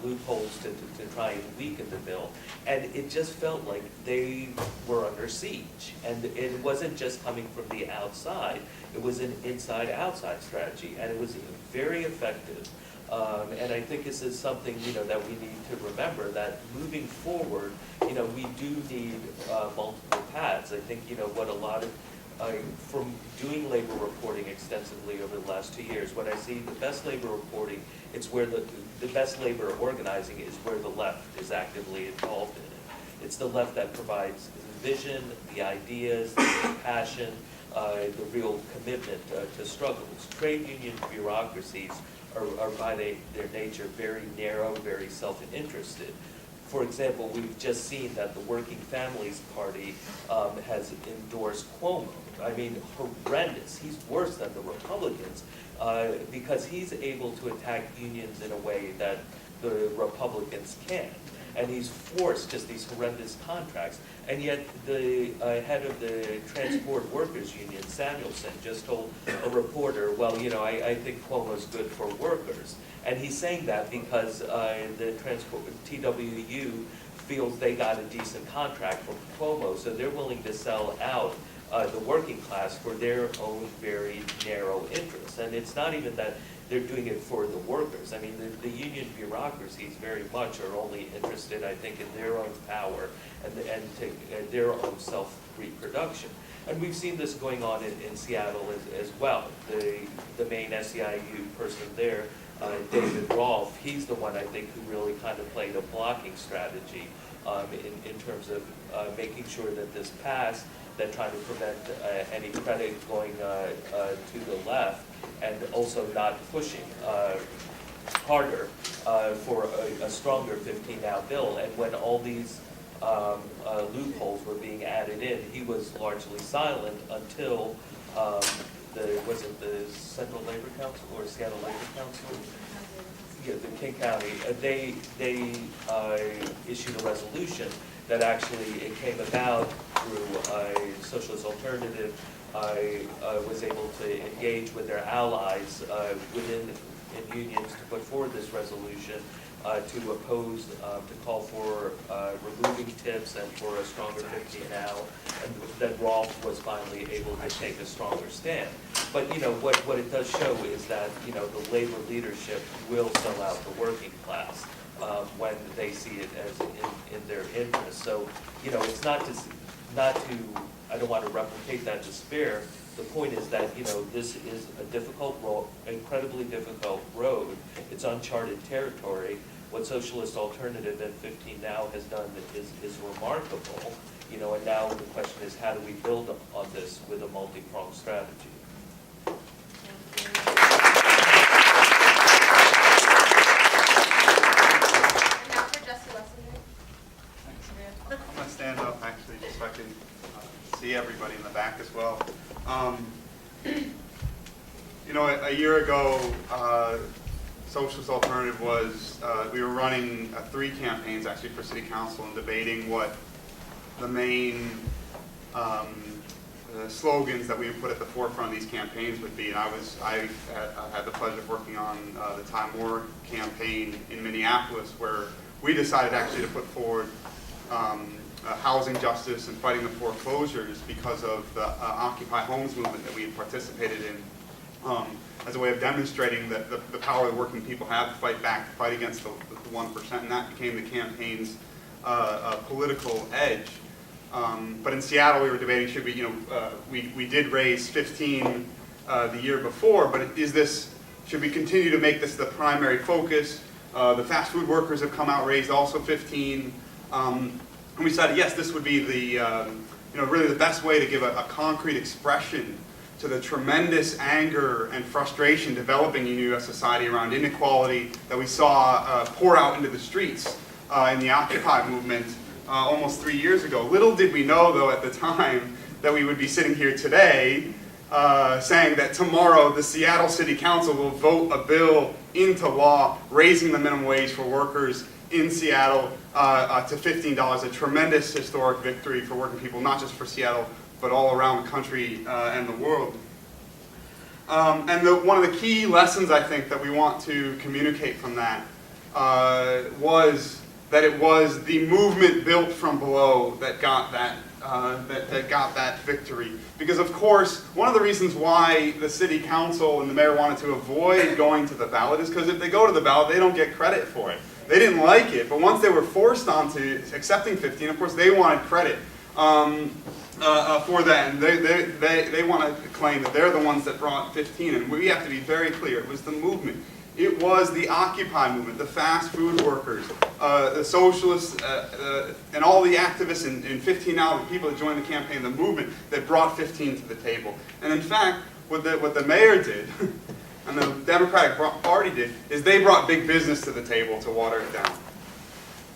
S3: loopholes to try and weaken the bill. And it just felt like they were under siege. And it wasn't just coming from the outside, it was an inside-outside strategy, and it was very effective. And I think this is something, that we need to remember, that moving forward, we do need multiple paths. I think, what a lot of, from doing labor reporting extensively over the last 2 years, when I see the best labor reporting, it's where the best labor organizing is where the left is actively involved in it. It's the left that provides the vision, the ideas, the passion, the real commitment to struggles. Trade union bureaucracies are by their nature very narrow, very self-interested. For example, we've just seen that the Working Families Party has endorsed Cuomo. I mean, horrendous. He's worse than the Republicans because he's able to attack unions in a way that the Republicans can't. And he's forced just these horrendous contracts. And yet the head of the Transport Workers Union, Samuelson, just told a reporter, well, I think Cuomo's good for workers. And he's saying that because the TWU feels they got a decent contract from Cuomo, so they're willing to sell out the working class for their own very narrow interests. And it's not even that they're doing it for the workers. I mean, the union bureaucracies very much are only interested, I think, in their own power and their own self-reproduction. And we've seen this going on in Seattle as well. The main SEIU person there, David Rolfe, he's the one, I think, who really kind of played a blocking strategy in terms of making sure that this passed, that trying to prevent any credit going to the left, and also not pushing harder for a stronger 15 now bill. And when all these loopholes were being added in, he was largely silent until was it the Central Labor Council or Seattle Labor Council? Yeah, the King County. They issued a resolution that actually it came about through a socialist alternative. Was able to engage with their allies within unions to put forward this resolution to oppose, to call for removing tips and for a stronger 15 now, and that Rolfe was finally able to take a stronger stand. But what it does show is that the labor leadership will sell out the working class when they see it as in their interest. So it's not to I don't want to replicate that despair. The point is that this is a difficult road, incredibly difficult road. It's uncharted territory. What Socialist Alternative and 15 Now has done is remarkable. And now the question is, how do we build on this with a multi-pronged strategy?
S4: I'm going to stand up actually just so I can see everybody in the back as well. A year ago, Socialist Alternative was, we were running 3 campaigns actually for City Council and debating what the main slogans that we would put at the forefront of these campaigns would be. And I had the pleasure of working on the Time War campaign in Minneapolis, where we decided actually to put forward housing justice and fighting the foreclosures because of the Occupy Homes movement that we had participated in, as a way of demonstrating that the power the working people have to fight back, to fight against the 1%, and that became the campaign's political edge. But in Seattle, we were debating, should we did raise 15 the year before, but should we continue to make this the primary focus? The fast food workers have come out, raised also 15. And we decided, yes, this would be the, really the best way to give a concrete expression to the tremendous anger and frustration developing in U.S. society around inequality that we saw pour out into the streets in the Occupy movement almost 3 years ago. Little did we know, though, at the time that we would be sitting here today saying that tomorrow the Seattle City Council will vote a bill into law raising the minimum wage for workers in Seattle to $15, a tremendous historic victory for working people, not just for Seattle, but all around the country and the world. And one of the key lessons, I think, that we want to communicate from that was that it was the movement built from below that got that that got that victory. Because of course, one of the reasons why the city council and the mayor wanted to avoid going to the ballot is because if they go to the ballot, they don't get credit for it. They didn't like it, but once they were forced onto accepting 15, of course, they wanted credit for that. And they want to claim that they're the ones that brought 15. And we have to be very clear, it was the movement. It was the Occupy movement, the fast food workers, the socialists, and all the activists in 15 now, the people that joined the campaign, the movement that brought 15 to the table. And in fact, what the mayor did, and the Democratic Party did, is they brought big business to the table to water it down.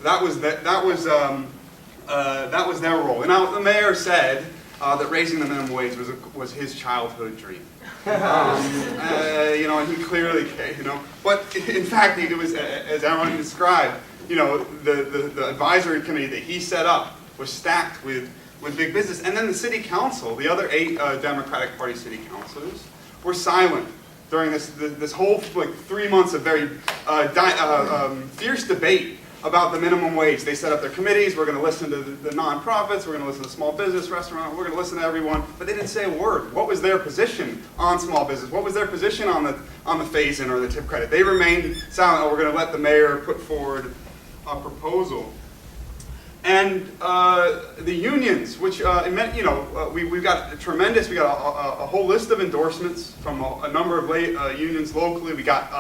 S4: That was their role. And now the mayor said that raising the minimum wage was his childhood dream. And he clearly, but in fact, it was, as Arun described, the advisory committee that he set up was stacked with big business. And then the city council, the other 8 Democratic Party city councilors, were silent during this whole 3 months of very fierce debate about the minimum wage. They set up their committees. We're going to listen to the nonprofits. We're going to listen to small business, restaurant. We're going to listen to everyone. But they didn't say a word. What was their position on small business? What was their position on the phase-in or the tip credit? They remained silent. Oh, we're going to let the mayor put forward a proposal. And the unions, which meant, we've got we got a whole list of endorsements from a number of unions locally. We got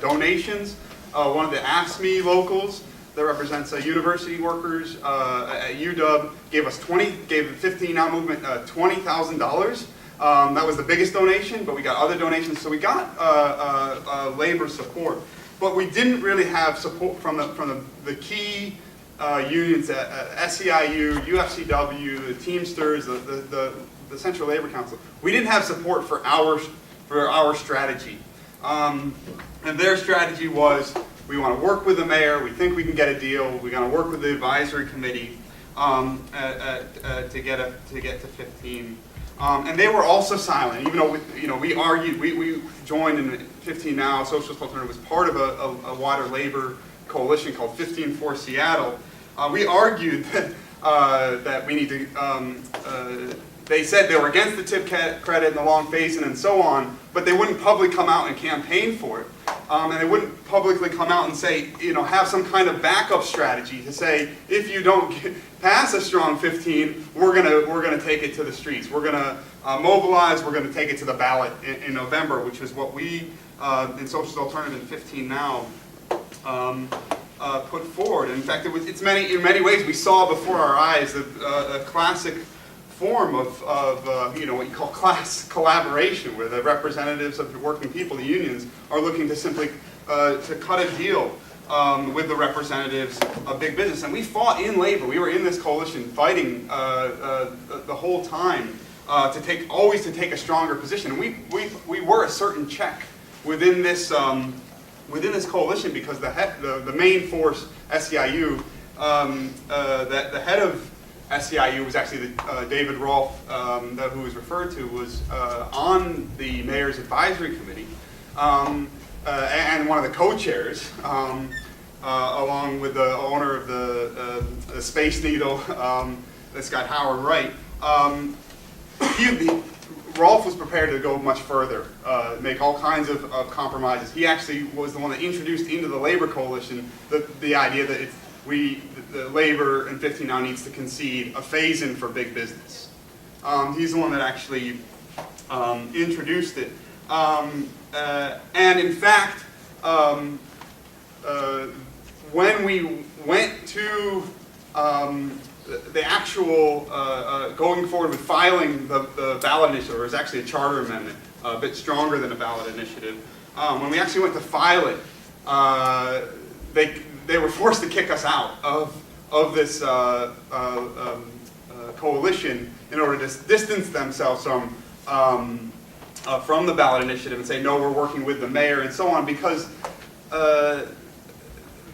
S4: donations. One of the AFSCME locals that represents university workers at UW gave the 15 Now movement $20,000. That was the biggest donation, but we got other donations, so we got labor support. But we didn't really have support from the key unions at SEIU, UFCW, the Teamsters, the Central Labor Council. We didn't have support for our strategy. And their strategy was, we want to work with the mayor, we think we can get a deal, we're going to work with the advisory committee to get to 15. And they were also silent, even though we argued, we joined in 15 Now, Socialist Alternative was part of a wider labor coalition called 15 for Seattle. We argued that we need to, they said they were against the tip credit and the long phase-in and so on, but they wouldn't publicly come out and campaign for it. And they wouldn't publicly come out and say, have some kind of backup strategy to say, if you don't pass a strong 15, we're gonna take it to the streets. We're gonna mobilize. We're gonna take it to the ballot in November, which is what we in Socialist Alternative and 15 Now put forward. In fact, in many ways we saw before our eyes a classic form of what you call class collaboration, where the representatives of the working people, the unions, are looking to simply to cut a deal with the representatives of big business. And we fought in labor. We were in this coalition fighting the whole time to take a stronger position. And we were a certain check within this coalition, because the main force, SEIU, the head of SEIU was actually David Rolfe, who was referred to, was on the mayor's advisory committee, and one of the co-chairs, along with the owner of the Space Needle, this guy Howard Wright. Rolfe was prepared to go much further, make all kinds of compromises. He actually was the one that introduced into the labor coalition the idea that the labor in 15 Now needs to concede a phase-in for big business. He's the one that actually introduced it. And in fact, when we went to the actual going forward with filing the ballot initiative, it was actually a charter amendment, a bit stronger than a ballot initiative. When we actually went to file it, they were forced to kick us out of this coalition in order to distance themselves from the ballot initiative and say, no, we're working with the mayor and so on, because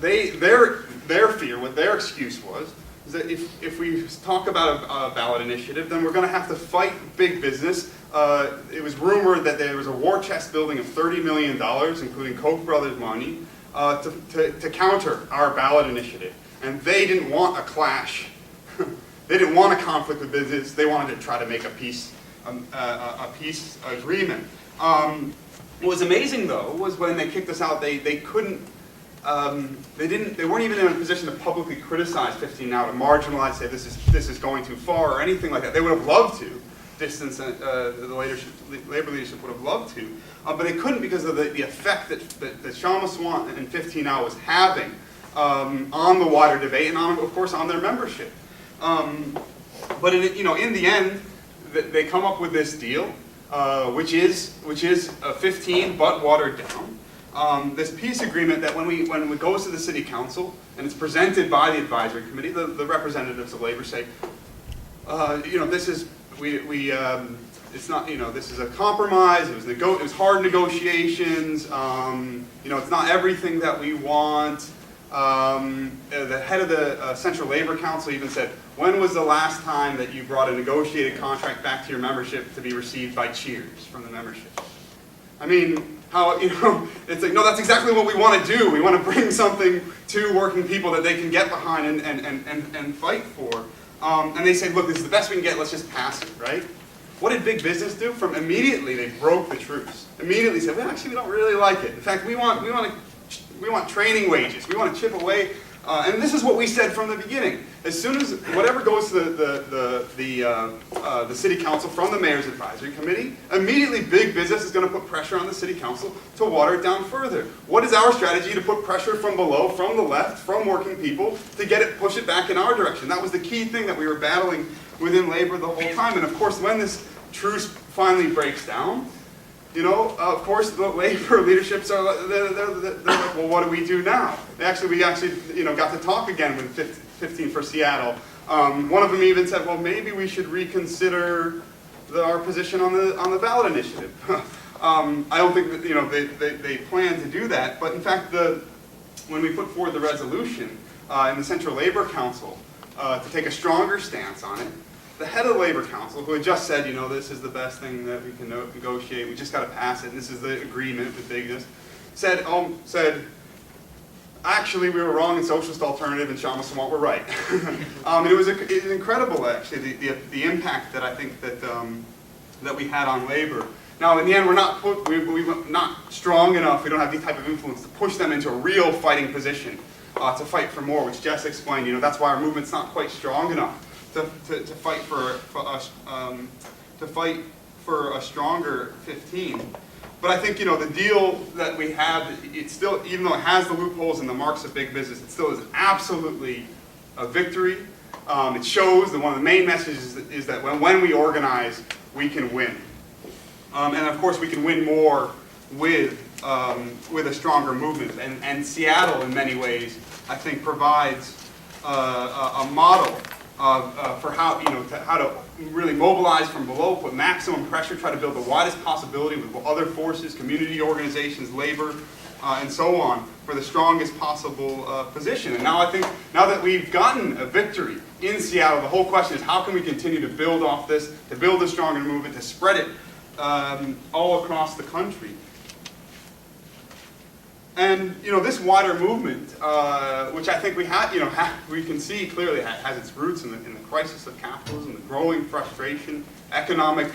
S4: their fear, what their excuse was, is that if we talk about a ballot initiative, then we're going to have to fight big business. It was rumored that there was a war chest building of $30 million, including Koch brothers money, to counter our ballot initiative. And they didn't want a clash. They didn't want a conflict with business. They wanted to try to make a peace agreement. What was amazing, though, was when they kicked us out, they couldn't. They weren't even in a position to publicly criticize 15 now, to marginalize, say this is going too far or anything like that. They would have loved to. Distance, the labor leadership would have loved to, but they couldn't because of the effect that Shama-Swant and 15 now was having on the wider debate and of course on their membership. But in the end, they come up with this deal, which is a 15 but watered down. This peace agreement that when it goes to the city council and it's presented by the advisory committee, the representatives of labor say, this is it's not, this is a compromise. It was hard negotiations. It's not everything that we want. The head of the Central Labor Council even said, when was the last time that you brought a negotiated contract back to your membership to be received by cheers from the membership? I mean, it's like, no, that's exactly what we want to do. We want to bring something to working people that they can get behind and fight for. And they say, look, this is the best we can get, let's just pass it, right? What did big business do? From immediately, they broke the truce. Immediately said, well, actually, we don't really like it. In fact, we want training wages. We want to chip away. And this is what we said from the beginning. As soon as whatever goes to the city council from the mayor's advisory committee, immediately big business is going to put pressure on the city council to water it down further. What is our strategy? To put pressure from below, from the left, from working people, to push it back in our direction. That was the key thing that we were battling within labor the whole time. And of course, when this truce finally breaks down, of course, the labor leaderships are they're like, well, what do we do now? We actually got to talk again with 15 for Seattle. One of them even said, well, maybe we should reconsider our position on the ballot initiative. I don't think that they plan to do that, but in fact, when we put forward the resolution in the Central Labor Council to take a stronger stance on it, the head of the Labor Council, who had just said, this is the best thing that we can negotiate, we just got to pass it, and this is the agreement with bigness, said, actually, we were wrong in Socialist Alternative and Shama-Swant were right. It was incredible, actually, the impact that I think that we had on labor. Now, in the end, we're not strong enough, we don't have the type of influence to push them into a real fighting position to fight for more, which Jess explained. That's why our movement's not quite strong enough to fight for a stronger 15. But I think the deal that we have, it's still, even though it has the loopholes and the marks of big business, it still is absolutely a victory. It shows that one of the main messages is that when we organize, we can win. And of course, we can win more with a stronger movement. And Seattle, in many ways, I think provides a model for how to really mobilize from below, put maximum pressure, try to build the widest possibility with other forces, community organizations, labor, and so on, for the strongest possible position. And now I think, now that we've gotten a victory in Seattle, the whole question is how can we continue to build off this, to build a stronger movement, to spread it all across the country. And this wider movement, which I think we we can see clearly has its roots in the crisis of capitalism, the growing frustration, economic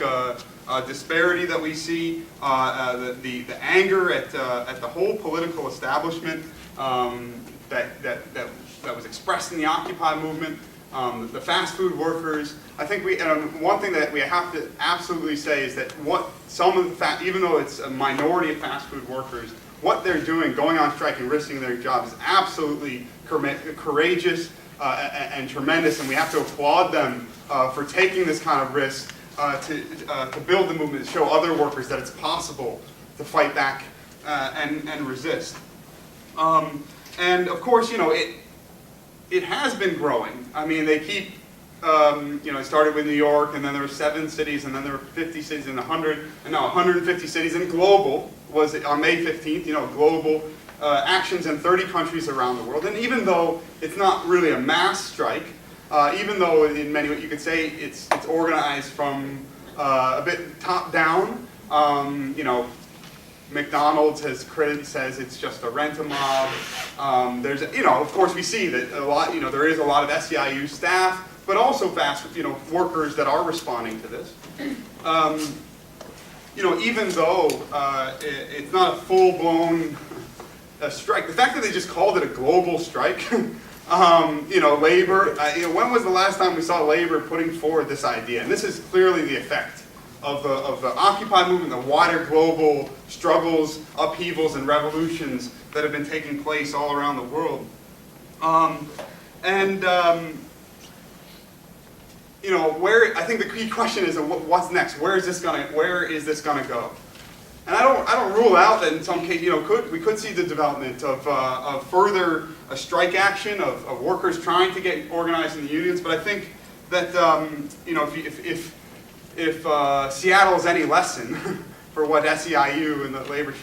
S4: disparity that we see, the anger at the whole political establishment that was expressed in the Occupy movement, the fast food workers. I think one thing that we have to absolutely say is that even though it's a minority of fast food workers, what they're doing, going on strike and risking their jobs, is absolutely courageous and tremendous, and we have to applaud them for taking this kind of risk to build the movement, to show other workers that it's possible to fight back and resist. And of course, it has been growing. I mean, they keep it started with New York, and then there were 7 cities, and then there were 50 cities, and 100, and now 150 cities, and global was on May 15th, global actions in 30 countries around the world. And even though it's not really a mass strike, even though in many ways you could say it's organized from a bit top down, McDonald's says it's just a rent-a-mob. There's, of course we see that a lot, there is a lot of SEIU staff, but also workers that are responding to this. Even though it's not a full-blown strike, the fact that they just called it a global strike, labor, when was the last time we saw labor putting forward this idea? And this is clearly the effect of the Occupy movement, the wider global struggles, upheavals, and revolutions that have been taking place all around the world. I think the key question is what's next? Where is this gonna go? And I don't rule out that in some case, we could see the development of further strike action of workers trying to get organized in the unions. But I think that if Seattle is any lesson for what SEIU and the labor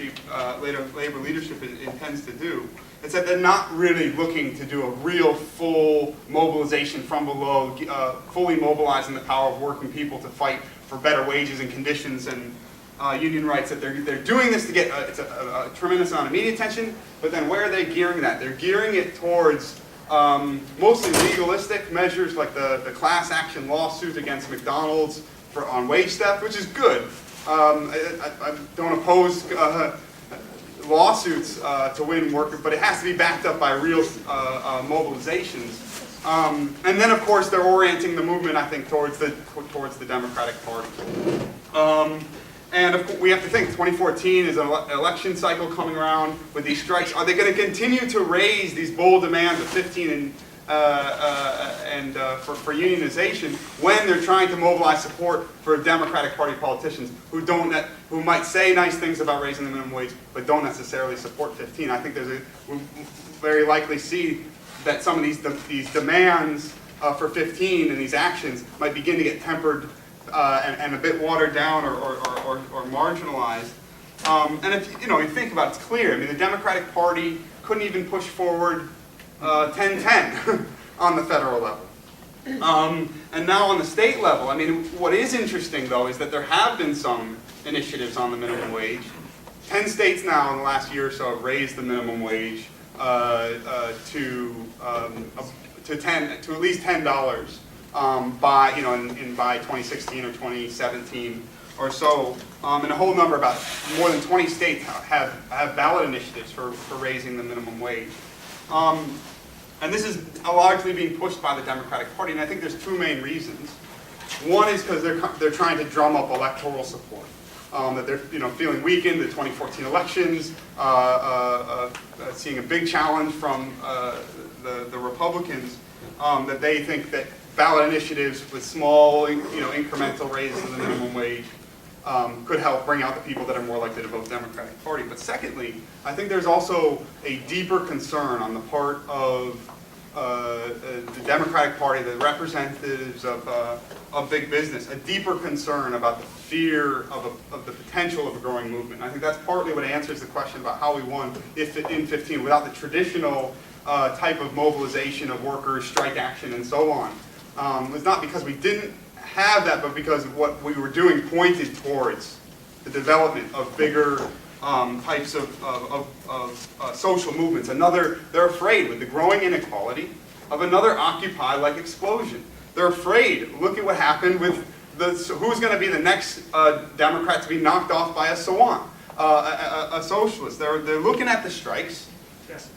S4: leadership intends to do, it's that they're not really looking to do a real full mobilization from below, fully mobilizing the power of working people to fight for better wages and conditions and union rights. That they're doing this to get it's a tremendous amount of media attention, but then where are they gearing that? They're gearing it towards mostly legalistic measures like the class action lawsuit against McDonald's on wage theft, which is good. I don't oppose lawsuits to win work, but it has to be backed up by real mobilizations. And then, of course, they're orienting the movement, I think, towards the Democratic Party. And of course, we have to think 2014 is an election cycle coming around with these strikes. Are they going to continue to raise these bold demands of 15 for unionization when they're trying to mobilize support for Democratic Party politicians who might say nice things about raising the minimum wage but don't necessarily support 15? I think we'll very likely see that some of these demands for 15 and these actions might begin to get tempered and a bit watered down or marginalized. And if you think about it, it's clear. I mean, the Democratic Party couldn't even push forward 10-10 on the federal level. And now on the state level, I mean, what is interesting, though, is that there have been some initiatives on the minimum wage. 10 states now in the last year or so have raised the minimum wage to at least $10 by 2016 or 2017 or so. And a whole number, about more than 20 states have ballot initiatives for raising the minimum wage. And this is largely being pushed by the Democratic Party, and I think there's 2 main reasons. One is because they're trying to drum up electoral support. That they're feeling weakened, the 2014 elections, seeing a big challenge from the Republicans, that they think that ballot initiatives with small incremental raises of the minimum wage could help bring out the people that are more likely to vote Democratic Party. But secondly, I think there's also a deeper concern on the part of the Democratic Party, the representatives of big business, a deeper concern about the fear of the potential of a growing movement. And I think that's partly what answers the question about how we won in 15 without the traditional type of mobilization of workers, strike action, and so on. It's not because we didn't have that, but because what we were doing pointed towards the development of bigger types of social movements. They're afraid with the growing inequality of another Occupy-like explosion. They're afraid. Look at what happened with who's going to be the next Democrat to be knocked off by a socialist. They're looking at the strikes.
S5: Jess.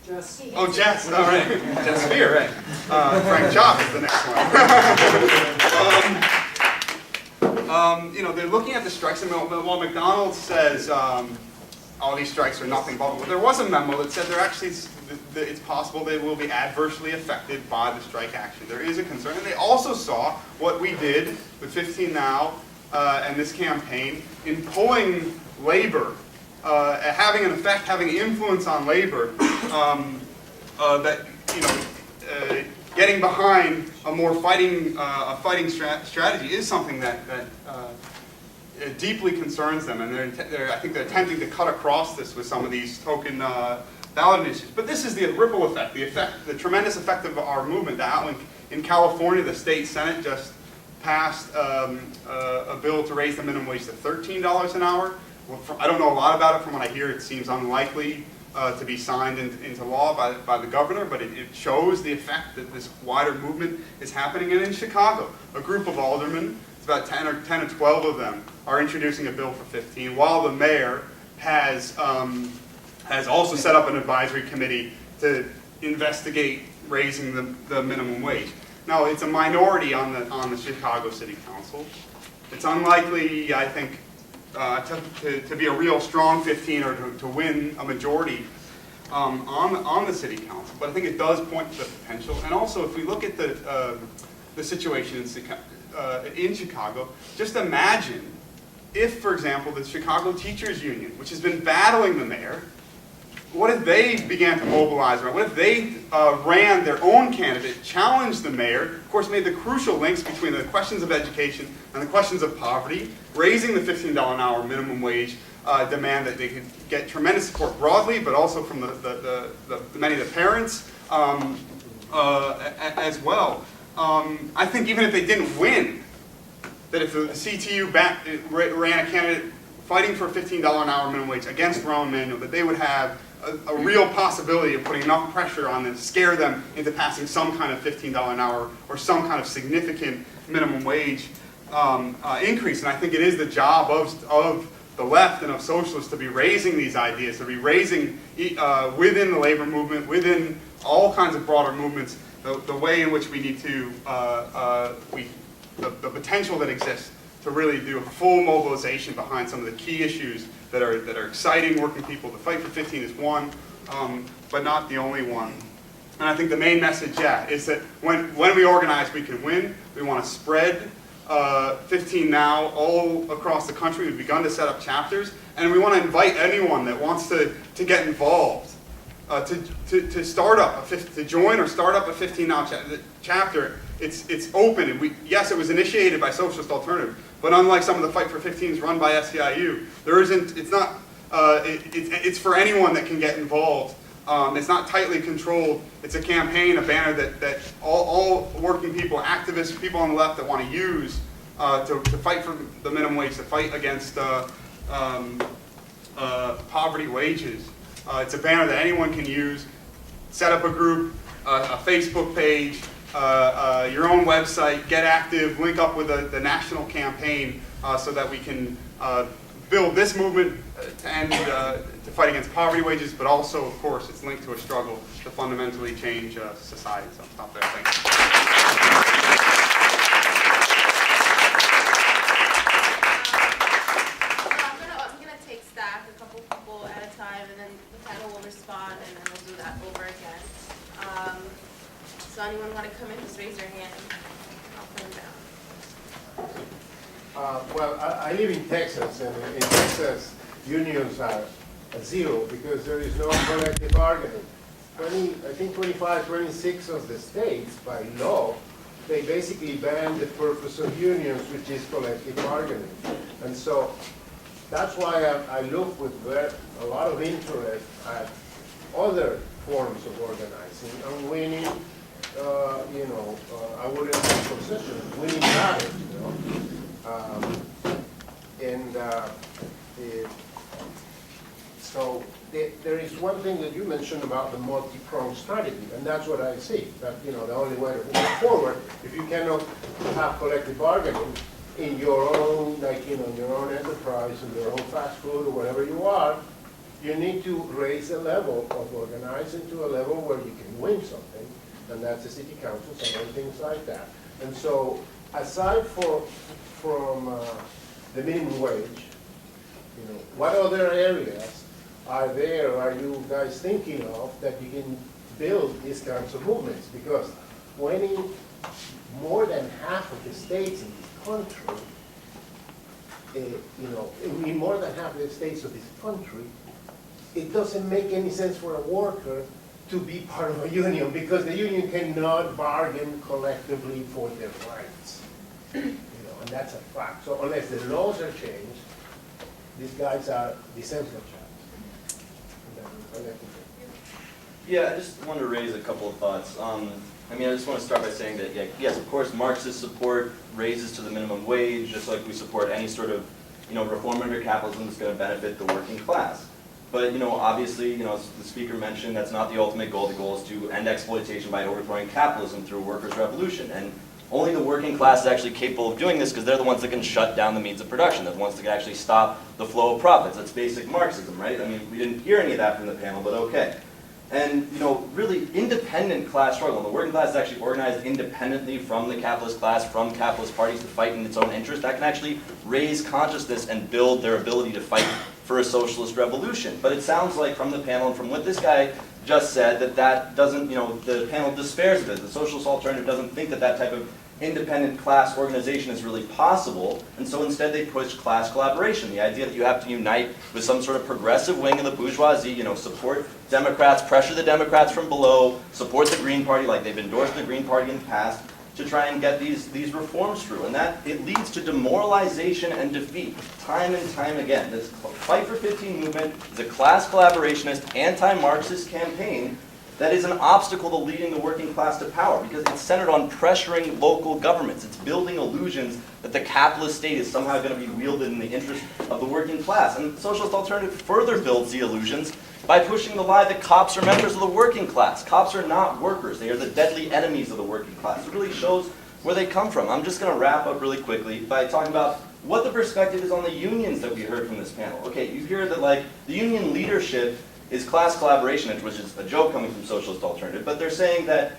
S2: Jess.
S4: Oh, Jess. All right. Jess Spear, right. Frank Chop is the next one. They're looking at the strikes, and while McDonald's says all these strikes are nothing but, well, there was a memo that said it's possible they will be adversely affected by the strike action. There is a concern, and they also saw what we did with 15 Now and this campaign in pulling labor, having an effect, having influence on labor that getting behind a more fighting strategy is something that it deeply concerns them, and I think they're attempting to cut across this with some of these token ballot initiatives. But this is the ripple effect, the tremendous effect of our movement. In California, the state Senate just passed a bill to raise the minimum wage to $13 an hour. Well, I don't know a lot about it. From what I hear, it seems unlikely to be signed into law by the governor, but it shows the effect that this wider movement is happening. And in Chicago, a group of aldermen, it's about 10 or 12 of them, are introducing a bill for 15, while the mayor has also set up an advisory committee to investigate raising the minimum wage. Now, it's a minority on the Chicago City Council. It's unlikely, I think, to be a real strong 15 or to win a majority on the City Council. But I think it does point to the potential. And also, if we look at the situation in Chicago, just imagine if, for example, the Chicago Teachers Union, which has been battling the mayor, what if they began to mobilize around? What if they ran their own candidate, challenged the mayor, of course made the crucial links between the questions of education and the questions of poverty, raising the $15 an hour minimum wage demand that they could get tremendous support broadly, but also from many of the parents as well. I think even if they didn't win, that if the CTU ran a candidate fighting for a $15 an hour minimum wage against Rahm Emanuel, that they would have a real possibility of putting enough pressure on them to scare them into passing some kind of $15 an hour or some kind of significant minimum wage increase. And I think it is the job of the left and of socialists to be raising these ideas, to be raising within the labor movement, within all kinds of broader movements, the way in which we need to, the potential that exists to really do a full mobilization behind some of the key issues that are exciting working people. The fight for 15 is one, but not the only one. And I think the main message, is that when we organize, we can win. We want to spread 15 now all across the country. We've begun to set up chapters, and we want to invite anyone that wants to get involved, to start up, to join or start up a 15 now chapter. It's open, and yes, it was initiated by Socialist Alternative, but unlike some of the Fight for 15s run by SEIU, it's for anyone that can get involved. It's not tightly controlled. It's a campaign, a banner that all working people, activists, people on the left that want to use to fight for the minimum wage, to fight against poverty wages. It's a banner that anyone can use. Set up a group, a Facebook page, your own website, get active, link up with the national campaign so that we can build this movement to fight against poverty wages, but also, of course, it's linked to a struggle to fundamentally change society. So I'll stop there. Thanks.
S1: I'm gonna take staff, a couple people at a time, and then the panel will respond, and then we'll do that over again. So anyone want to come in, just raise your hand. I'll put them down.
S5: Well, I live in Texas, and in Texas, unions are zero because there is no collective bargaining. I think 25, 26 of the states, by law, they basically ban the purpose of unions, which is collective bargaining. And so that's why I look with a lot of interest at other forms of organizing and winning. I wouldn't say concessions, winning battles, So there is one thing that you mentioned about the multi-pronged strategy, and that's what I see. That the only way to move forward, if you cannot have collective bargaining in your own, in your own enterprise, in your own fast food or whatever you are, you need to raise the level of organizing to a level where you can win something, and that's the city councils and things like that. And so, aside from the minimum wage, what other areas are you guys thinking of that you can build these kinds of movements? Because winning more than half of the states in this country, in more than half of the states of this country, it doesn't make any sense for a worker to be part of a union, because the union cannot bargain collectively for their rights. And that's a fact. So unless the laws are changed, these guys are disenfranchised.
S6: Yeah, I just wanted to raise a couple of thoughts. I just want to start by saying that, yes, of course, Marxists support raises to the minimum wage, just like we support any sort of, reform under capitalism that's going to benefit the working class. But, obviously, as the speaker mentioned, that's not the ultimate goal. The goal is to end exploitation by overthrowing capitalism through a workers' revolution. And only the working class is actually capable of doing this because they're the ones that can shut down the means of production. They're the ones that can actually stop the flow of profits. That's basic Marxism, right? We didn't hear any of that from the panel, but okay. And, really independent class struggle. And the working class is actually organized independently from the capitalist class, from capitalist parties to fight in its own interest. That can actually raise consciousness and build their ability to fight for a socialist revolution. But it sounds like from the panel and from what this guy just said that doesn't, the panel despairs of it. The socialist alternative doesn't think that type of independent class organization is really possible, and so instead they push class collaboration. The idea that you have to unite with some sort of progressive wing of the bourgeoisie, support Democrats, pressure the Democrats from below, support the Green Party like they've endorsed the Green Party in the past, to try and get these reforms through. And that it leads to demoralization and defeat time and time again. This Fight for 15 movement is a class collaborationist, anti-Marxist campaign that is an obstacle to leading the working class to power because it's centered on pressuring local governments. It's building illusions that the capitalist state is somehow going to be wielded in the interest of the working class. And the socialist alternative further builds the illusions by pushing the lie that cops are members of the working class. Cops are not workers. They are the deadly enemies of the working class. It really shows where they come from. I'm just going to wrap up really quickly by talking about what the perspective is on the unions that we heard from this panel. Okay, you hear that the union leadership is class collaboration, which is a joke coming from socialist alternative, but they're saying that,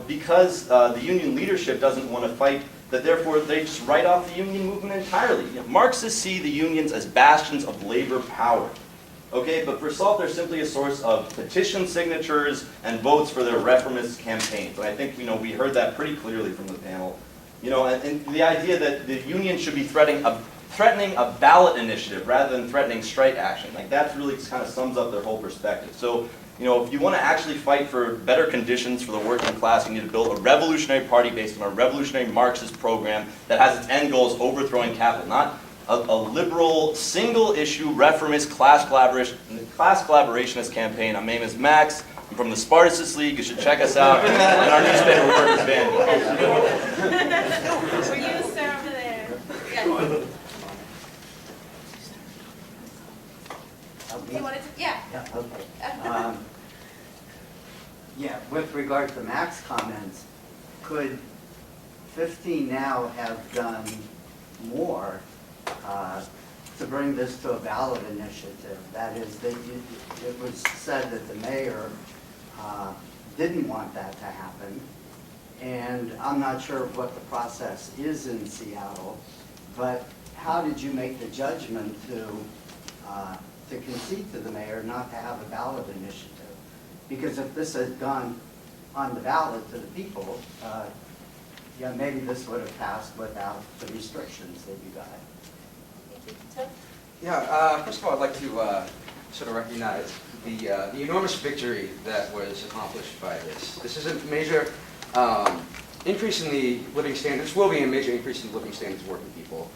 S6: because the union leadership doesn't want to fight, that therefore they just write off the union movement entirely. Marxists see the unions as bastions of labor power. Okay, but for SALT, they're simply a source of petition signatures and votes for their reformist campaigns. And I think, we heard that pretty clearly from the panel. And the idea that the union should be threatening a ballot initiative rather than threatening strike action. That really kind of sums up their whole perspective. So, if you want to actually fight for better conditions for the working class, you need to build a revolutionary party based on a revolutionary Marxist program that has its end goal as overthrowing capital, not a liberal, single-issue, reformist, class collaborationist campaign. My name is Max. I'm from the Spartacus League. You should check us out. And our newspaper Workers Band.
S1: For you, sir, over there. Yeah. You wanted to, yeah.
S7: Yeah, okay. Yeah, with regard to Mac's comments, could 15 now have done more to bring this to a ballot initiative? That is, it was said that the mayor didn't want that to happen, and I'm not sure what the process is in Seattle, but how did you make the judgment to concede to the mayor not to have a ballot initiative? Because if this had gone on the ballot to the people, maybe this would have passed without the restrictions that you got.
S8: Yeah, first of all, I'd like to sort of recognize the enormous victory that was accomplished by this. This is a major increase in the living standards, will be a major increase in the living standards of working people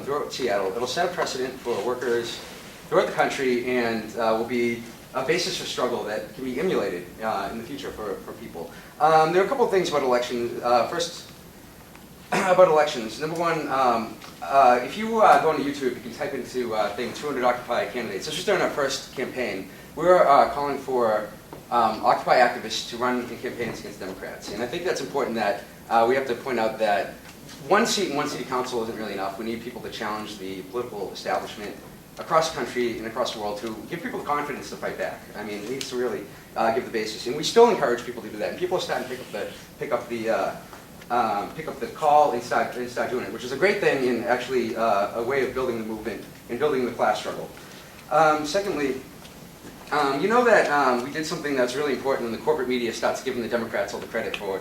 S8: throughout Seattle. It'll set a precedent for workers throughout the country and will be a basis for struggle that can be emulated in the future for people. There are a couple of things about elections. First, about elections. Number one, if you go on YouTube, you can type into thing 200 Occupy candidates. This was during our first campaign. We were calling for Occupy activists to run in campaigns against Democrats. And I think that's important that we have to point out that one seat in one city council isn't really enough. We need people to challenge the political establishment across the country and across the world to give people the confidence to fight back. I mean, it needs to really give the basis. And we still encourage people to do that. And people are starting to pick up the call and start doing it, which is a great thing and actually a way of building the movement and building the class struggle. Secondly, you know that we did something that's really important when the corporate media starts giving the Democrats all the credit for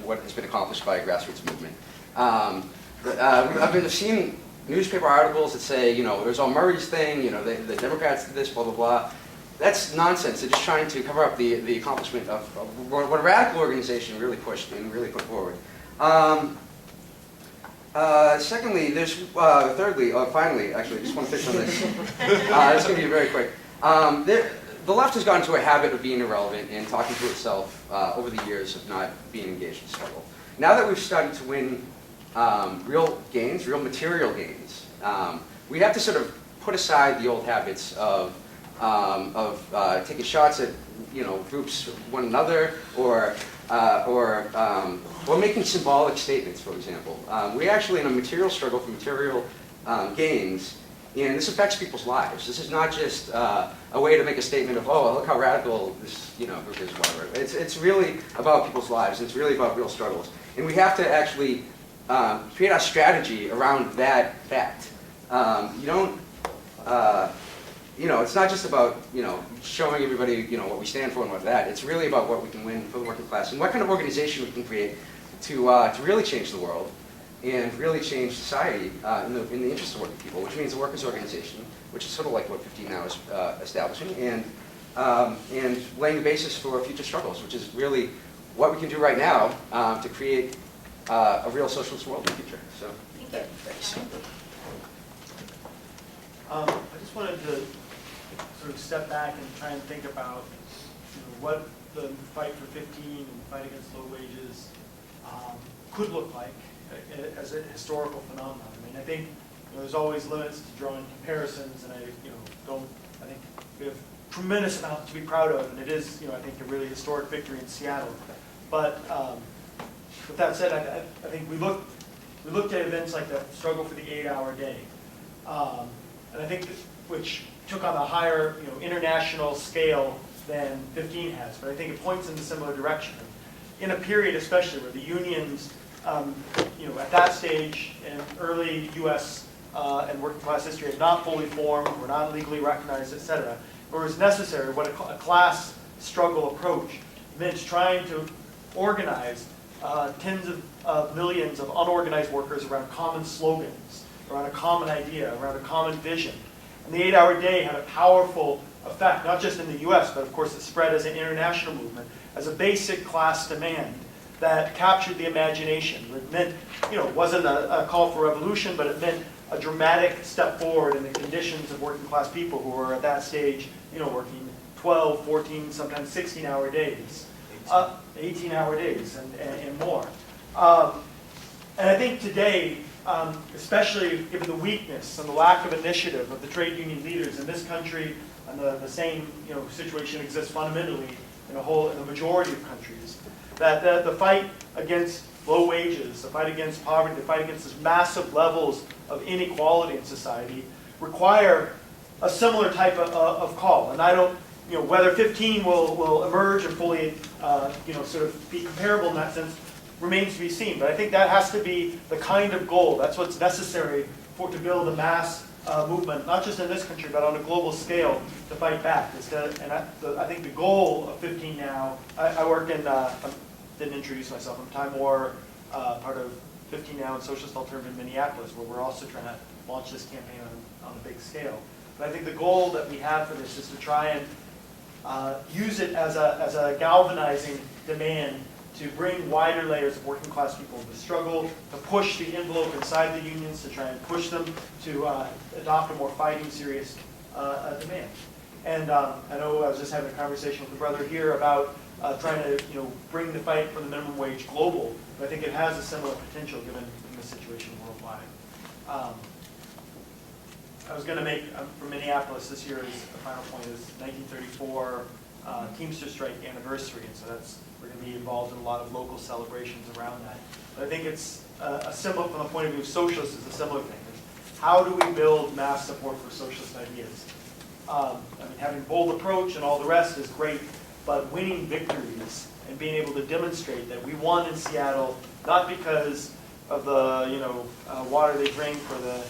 S8: what has been accomplished by a grassroots movement. I've been seeing newspaper articles that say, there's all Murray's thing, the Democrats did this, blah, blah, blah. that's nonsense. They're just trying to cover up the accomplishment of what a radical organization really pushed and really put forward. Secondly, thirdly, finally, actually, I just want to finish on this. It's going to be very quick. The left has gotten into a habit of being irrelevant and talking to itself over the years of not being engaged in struggle. Now that we've started to win real gains, real material gains, we have to sort of put aside the old habits of taking shots at groups, one another, or making symbolic statements, for example. We're actually in a material struggle for material gains, and this affects people's lives. This is not just a way to make a statement of, oh, look how radical this group is, whatever. It's really about people's lives, and it's really about real struggles. And we have to actually create our strategy around that fact. It's not just about showing everybody what we stand for and what that. It's really about what we can win for the working class and what kind of organization we can create to really change the world and really change society in the interest of working people, which means the workers' organization, which is sort of like what 15 Now is establishing, and laying the basis for future struggles, which is really what we can do right now to create a real socialist world in the future. So, thanks.
S9: I just wanted to sort of step back and try and think about what the fight for 15 and fight against low wages could look like as a historical phenomenon. I mean, I think there's always limits to drawing comparisons, and I think we have a tremendous amount to be proud of, and it is I think a really historic victory in Seattle. But with that said, I think we looked at events like the struggle for the 8-hour day. And I think which took on a higher, international scale than 15 has, but I think it points in a similar direction. In a period, especially where the unions, at that stage in early U.S. And working class history had not fully formed, were not legally recognized, etc., where it was necessary what a class struggle approach meant trying to organize tens of millions of unorganized workers around common slogans, around a common idea, around a common vision. And the 8-hour day had a powerful effect, not just in the US, but of course it spread as an international movement, as a basic class demand that captured the imagination. It meant, it wasn't a call for revolution, but it meant a dramatic step forward in the conditions of working class people who were at that stage, working 12, 14, sometimes 16-hour days, 18-hour days and more. And I think today, especially given the weakness and the lack of initiative of the trade union leaders in this country, and the same situation exists fundamentally in the majority of countries, that the fight against low wages, the fight against poverty, the fight against this massive levels of inequality in society require a similar type of call. And I don't, whether 15 will emerge and fully, sort of be comparable in that sense remains to be seen. But I think that has to be the kind of goal. That's what's necessary to build a mass movement, not just in this country, but on a global scale to fight back. I think the goal of 15 Now, I work in, didn't introduce myself, I'm Time War, part of 15 Now and Socialist Alternative in Minneapolis, where we're also trying to launch this campaign on a big scale. But I think the goal that we have for this is to try and use it as a galvanizing demand to bring wider layers of working class people to struggle, to push the envelope inside the unions, to try and push them to adopt a more fighting, serious demand. And I know I was just having a conversation with the brother here about trying to bring the fight for the minimum wage global, but I think it has a similar potential given the situation worldwide. I was going to make, from Minneapolis this year, the final point is 1934 Teamster strike anniversary, and so we're going to be involved in a lot of local celebrations around that. But I think it's a similar, from the point of view of socialists, it's a similar thing. How do we build mass support for socialist ideas? I mean, having bold approach and all the rest is great, but winning victories and being able to demonstrate that we won in Seattle, not because of the water they drink or the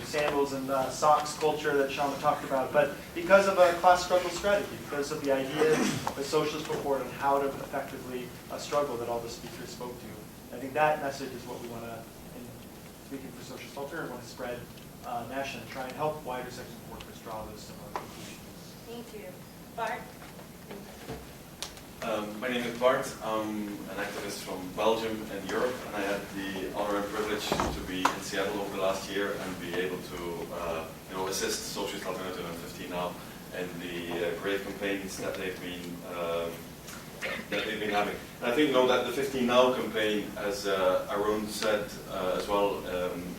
S9: sandals and socks culture that Shama talked about, but because of a class struggle strategy, because of the ideas that socialists put forward on how to effectively struggle that all the speakers spoke to. I think that message is what we want to, in speaking for Socialist Alternative, want to spread nationally, try and help wider sections of workers draw those similar conclusions.
S1: Thank you. Bart?
S10: My name is Bart. I'm an activist from Belgium and Europe, and I had the honor and privilege to be in Seattle over the last year and be able to assist Socialist Alternative and 15 Now in the great campaigns that they've been having. And I think that the 15 Now campaign, as Arun said as well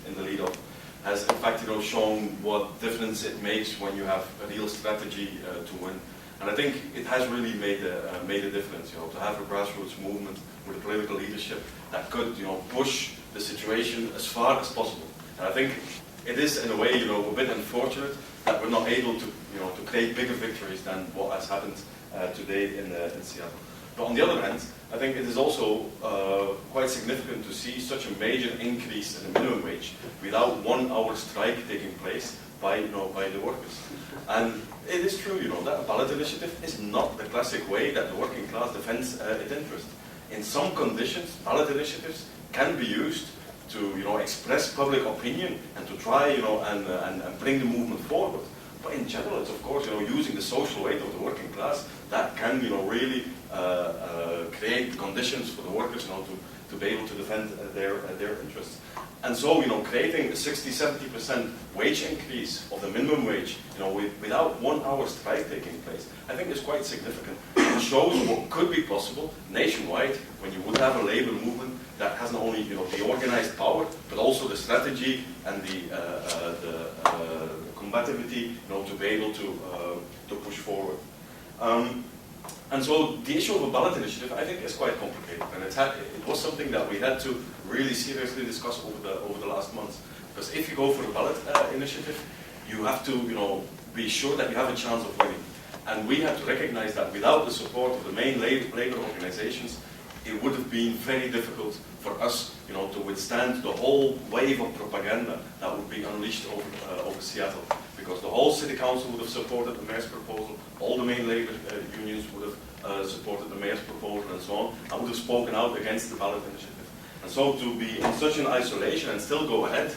S10: in the lead-off, has in fact shown what difference it makes when you have a real strategy to win. And I think it has really made a difference, to have a grassroots movement with a political leadership that could, push the situation as far as possible. And I think it is, in a way, a bit unfortunate that we're not able to, to create bigger victories than what has happened today in Seattle. But on the other hand, I think it is also quite significant to see such a major increase in the minimum wage without 1 hour strike taking place by the workers. And it is true, that a ballot initiative is not the classic way that the working class defends its interest. In some conditions, ballot initiatives can be used to, express public opinion and to try, and bring the movement forward. But in general, it's of course, using the social weight of the working class that can, really create the conditions for the workers, to be able to defend their interests. And so, creating a 60–70% wage increase of the minimum wage, without 1 hour strike taking place, I think is quite significant. It shows what could be possible nationwide when you would have a labor movement that has not only, the organized power, but also the strategy and the combativity, to be able to push forward. And so the issue of a ballot initiative, I think, is quite complicated, and it was something that we had to really seriously discuss over the last months. Because if you go for a ballot initiative, you have to, be sure that you have a chance of winning. And we had to recognize that without the support of the main labor organizations, it would have been very difficult for us, to withstand the whole wave of propaganda that would be unleashed over Seattle. Because the whole city council would have supported the mayor's proposal, all the main labor unions would have supported the mayor's proposal and so on, and would have spoken out against the ballot initiative. And so to be in such an isolation and still go ahead,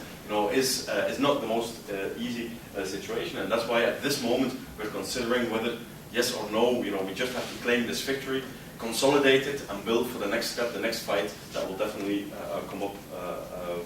S10: is not the most easy situation. And that's why at this moment we're considering whether yes or no, we just have to claim this victory, consolidate it, and build for the next step, the next fight that will definitely come up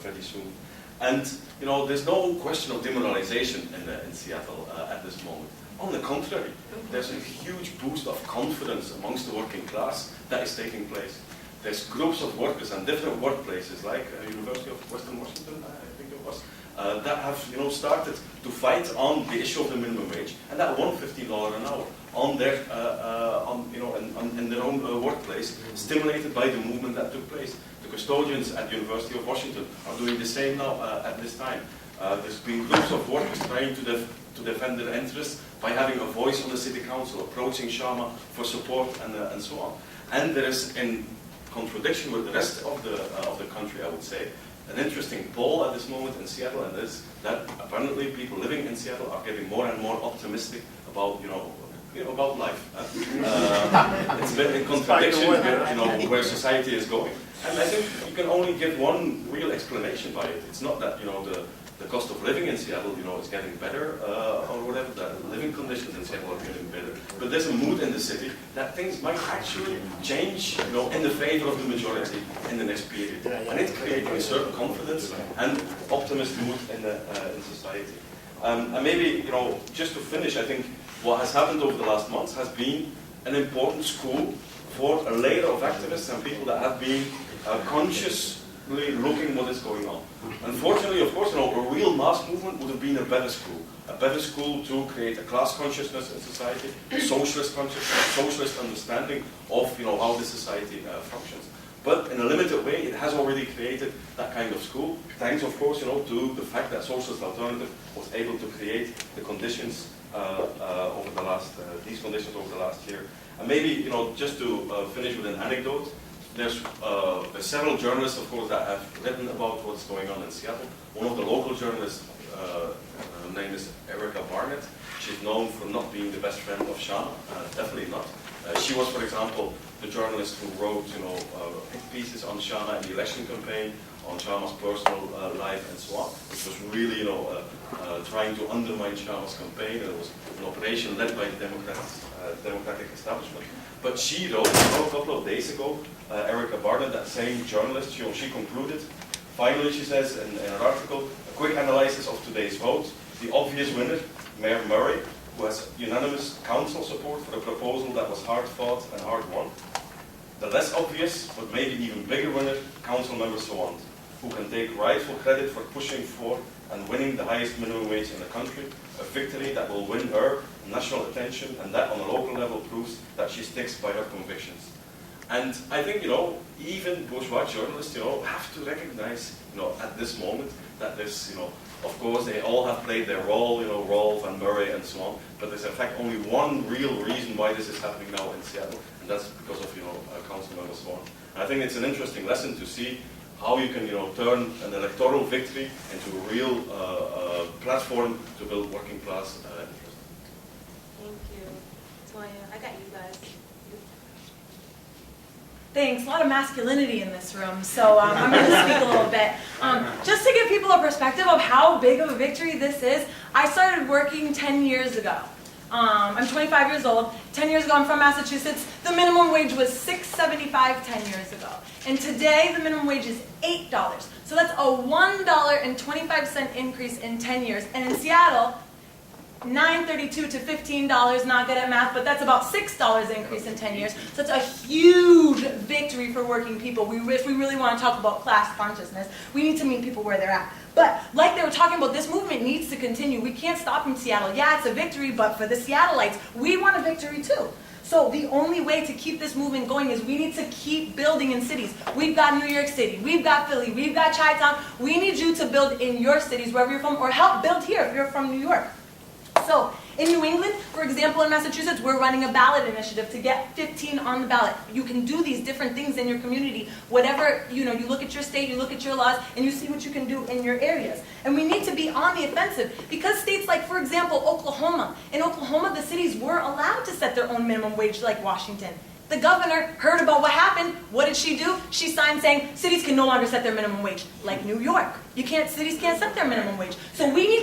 S10: very soon. And there's no question of demoralization in Seattle at this moment. On the contrary, there's a huge boost of confidence amongst the working class that is taking place. There's groups of workers and different workplaces, like University of Western Washington, I think it was, that have started to fight on the issue of the minimum wage, and that won $15 an hour on their in their own workplace, stimulated by the movement that took place. The custodians at the University of Washington are doing the same now at this time. There's been groups of workers trying to defend their interests by having a voice on the city council, approaching Sharma for support and so on. And there is, in contradiction with the rest of the country, I would say, an interesting poll at this moment in Seattle, and is that apparently people living in Seattle are getting more and more optimistic about about life. It's a bit in contradiction with where society is going. And I think you can only give one real explanation by it. It's not that the cost of living in Seattle is getting better or whatever, the living conditions in Seattle are getting better. But there's a mood in the city that things might actually change in the favor of the majority in the next period. And it's creating a certain confidence and optimist mood in society. And maybe, just to finish, I think what has happened over the last months has been an important school for a layer of activists and people that have been consciously looking what is going on. Unfortunately, of course, a real mass movement would have been a better school to create a class consciousness in society, a socialist consciousness, socialist understanding of how the society functions. But in a limited way, it has already created that kind of school, thanks, of course, to the fact that Socialist Alternative was able to create the conditions these conditions over the last year. And maybe, just to finish with an anecdote, there's several journalists, of course, that have written about what's going on in Seattle. One of the local journalists, her name is Erica Barnett. She's known for not being the best friend of Sharma, definitely not. She was, for example, the journalist who wrote, hit pieces on Sharma in the election campaign, on Sharma's personal life and so on, which was really, you know, trying to undermine Sharma's campaign. It was an operation led by the Democratic establishment. But she wrote a couple of days ago, Erica Barnett, that same journalist, she concluded, finally, she says in an article, a quick analysis of today's vote. The obvious winner, Mayor Murray, who has unanimous council support for a proposal that was hard fought and hard won. The less obvious, but maybe even bigger winner, Councilmember Sawant, who can take rightful credit for pushing for and winning the highest minimum wage in the country, a victory that will win her national attention, and that on a local level proves that she sticks by her convictions. And I think, you know, even bourgeois journalists, you know, have to recognize, you know, at this moment that there's, you know, of course they all have played their role, you know, Rolf and Murray and so on, but there's in fact only one real reason why this is happening now in Seattle, and that's because of, you know, Councilmember Swan. And I think it's an interesting lesson to see how you can, you know, turn an electoral victory into a real platform to build working class interest.
S1: Thank you. Toya, I got you guys.
S11: Thanks. A lot of masculinity in this room, so I'm going to speak a little bit. Just to give people a perspective of how big of a victory this is, I started working 10 years ago. I'm 25 years old. 10 years ago, I'm from Massachusetts. The minimum wage was $6.75 10 years ago. And today, the minimum wage is $8. So that's a $1.25 increase in 10 years. And in Seattle, $9.32 to $15, not good at math, but that's about $6 increase in 10 years. So it's a huge victory for working people. If we really want to talk about class consciousness, we need to meet people where they're at. But like they were talking about, this movement needs to continue. We can't stop in Seattle. Yeah, it's a victory, but for the Seattleites, we want a victory too. So the only way to keep this movement going is we need to keep building in cities. We've got New York City, we've got Philly, we've got Chi-Town. We need you to build in your cities, wherever you're from, or help build here if you're from New York. So, in New England, for example, in Massachusetts, we're running a ballot initiative to get 15 on the ballot. You can do these different things in your community. Whatever, you know, you look at your state, you look at your laws, and you see what you can do in your areas. And we need to be on the offensive because states like, for example, Oklahoma. In Oklahoma, the cities were allowed to set their own minimum wage like Washington. The governor heard about what happened. What did she do? She signed saying cities can no longer set their minimum wage, like New York. Cities can't set their minimum wage. So we need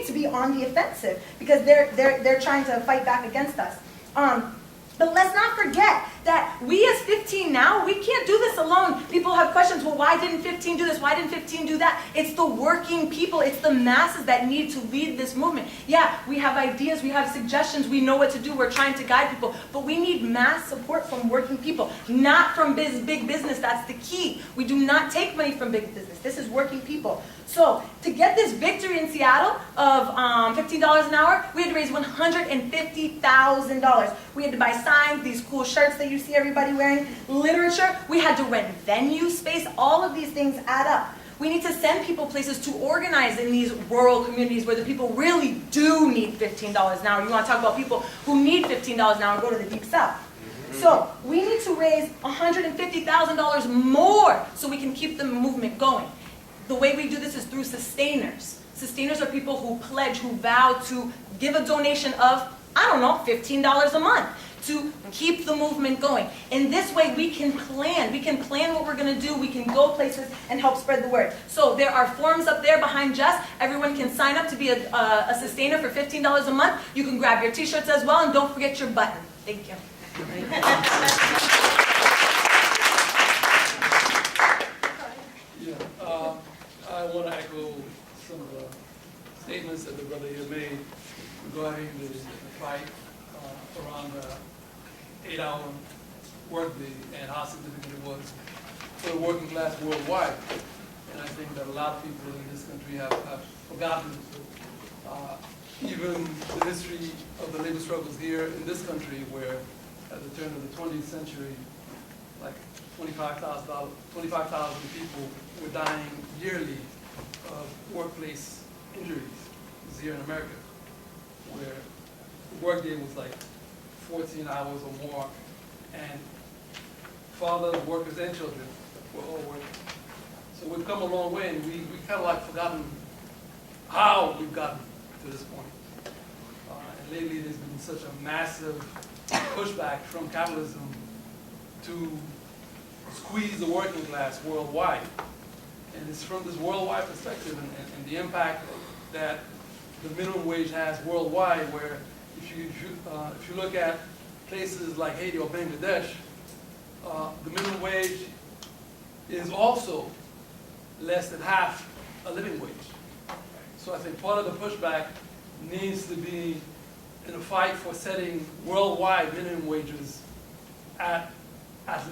S11: to be on the offensive because they're trying to fight back against us. But let's not forget that we as 15 now, we can't do this alone. People have questions, well, why didn't 15 do this? Why didn't 15 do that? It's the working people, it's the masses that need to lead this movement. Yeah, we have ideas, we have suggestions, we know what to do, we're trying to guide people, but we need mass support from working people, not from big business. That's the key. We do not take money from big business. This is working people. So to get this victory in Seattle of $15 an hour, we had to raise $150,000. We had to buy signs, these cool shirts that you see everybody wearing, literature. We had to rent venue space. All of these things add up. We need to send people places to organize in these rural communities where the people really do need $15 an hour. You want to talk about people who need $15 an hour, go to the Deep South. So we need to raise $150,000 more so we can keep the movement going. The way we do this is through sustainers. Sustainers are people who pledge, who vow to give a donation of, I don't know, $15 a month to keep the movement going. In this way, we can plan. We can plan what we're going to do. We can go places and help spread the word. So there are forms up there behind Jess. Everyone can sign up to be a sustainer for $15 a month. You can grab your t-shirts as well, and don't forget your button. Thank you.
S12: I want to echo some of the statements that the brother here made regarding the fight around the 8-hour workday and how significant it was for the working class worldwide. And I think that a lot of people in this country have forgotten even the history of the labor struggles here in this country, where at the turn of the 20th century, like 25,000 people were dying yearly of workplace injuries. This is here in America, where the workday was like 14 hours or more, and fathers, workers, and children were all working. So we've come a long way, and we kind of like forgotten how we've gotten to this point. And lately there's been such a massive pushback from capitalism to squeeze the working class worldwide. And it's from this worldwide perspective and the impact that the minimum wage has worldwide, where if you look at places like Haiti or Bangladesh, the minimum wage is also less than half a living wage. So I think part of the pushback needs to be in a fight for setting worldwide minimum wages at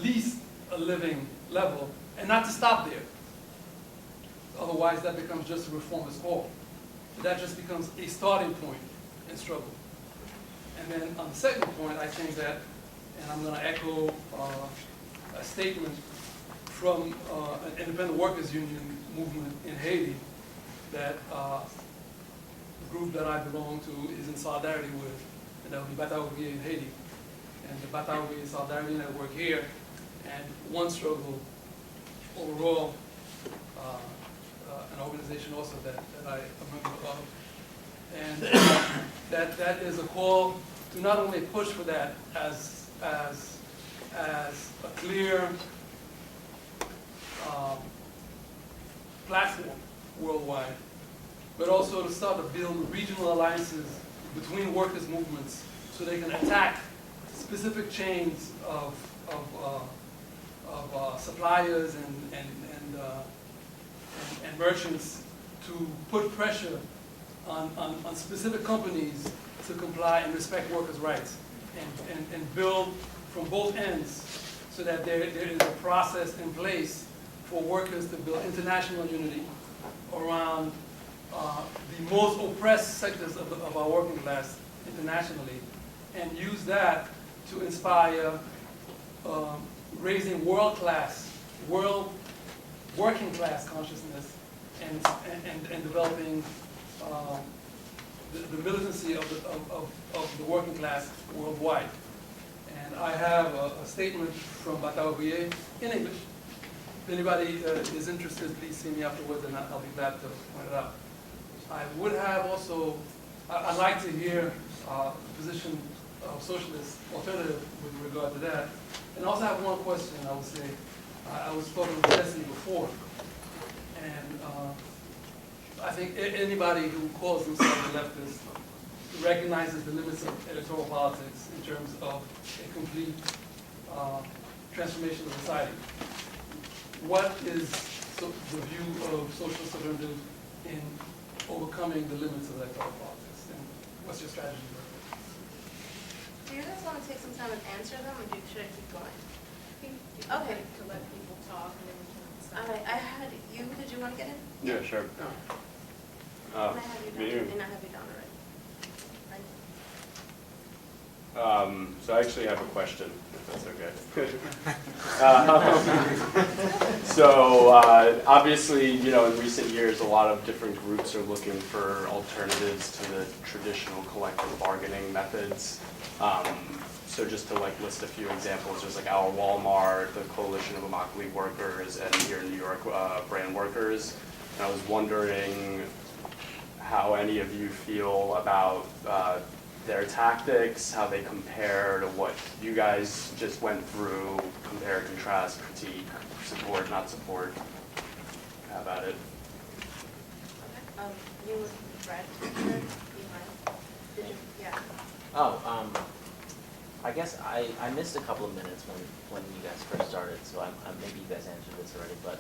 S12: least a living level, and not to stop there. Otherwise, that becomes just a reformist goal. That just becomes a starting point in struggle. And then on the second point, I think that, and I'm going to echo a statement from an independent workers union movement in Haiti that the group that I belong to is in solidarity with, and that would be Bataourie in Haiti. And the Bataourie Solidarity Network here, and one struggle overall, an organization also that I am a member of. And that is a call to not only push for that as a clear platform worldwide, but also to start to build regional alliances between workers' movements so they can attack specific chains of suppliers and merchants to put pressure on specific companies to comply and respect workers' rights and build from both ends so that there is a process in place for workers to build international unity around the most oppressed sectors of our working class internationally, and use that to inspire raising world-class, working-class consciousness and developing the militancy of the working class worldwide. And I have a statement from Bataourie in English. If anybody is interested, please see me afterwards, and I'll be glad to point it out. I would have also, I'd like to hear the position of socialist alternative with regard to that. And I also have one question, I would say. I was talking with Jess before, and I think anybody who calls themselves a leftist recognizes the limits of electoral politics in terms of a complete transformation of society. What is the view of socialist alternative in overcoming the limits of electoral politics, and what's your strategy for it?
S1: Do you guys want to take some time and answer them, or should I keep going? Okay.
S2: To let people talk and then we can
S1: All
S2: decide.
S1: right, I had you, did you want to get in?
S13: Yeah, sure.
S1: And I have you
S13: me
S1: down,
S13: too.
S1: and I have you down already.
S13: So I actually have a question, if that's okay. So obviously, you know, in recent years, a lot of different groups are looking for alternatives to the traditional collective bargaining methods. So just to like list a few examples, there's like Our Walmart, the Coalition of Immokalee Workers, and here in New York, Brand Workers. And I was wondering how any of you feel about their tactics, how they compare to what you guys just went through, compare, contrast, critique, support, not support. How about it?
S1: Okay. You with Brad, behind. Did you? Yeah.
S14: Oh, I guess I missed a couple of minutes when you guys first started, so maybe you guys answered this already, but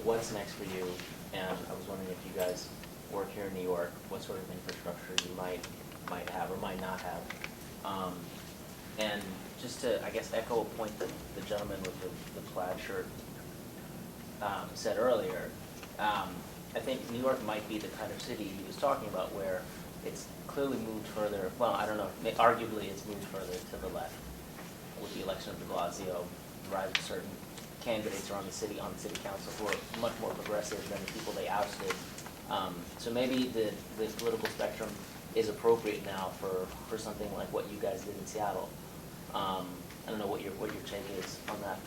S14: what's next for you? And I was wondering if you guys work here in New York, what sort of infrastructure you might have or might not have. And just to, I guess, echo a point that the gentleman with the plaid shirt said earlier, I think New York might be the kind of city he was talking about where it's clearly moved further, well, I don't know, arguably it's moved further to the left with the election of de Blasio, the rise of certain candidates around the city, on the city council who are much more progressive than the people they ousted. So maybe the political spectrum is appropriate now for something like what you guys did in Seattle. I don't know what your take is on that.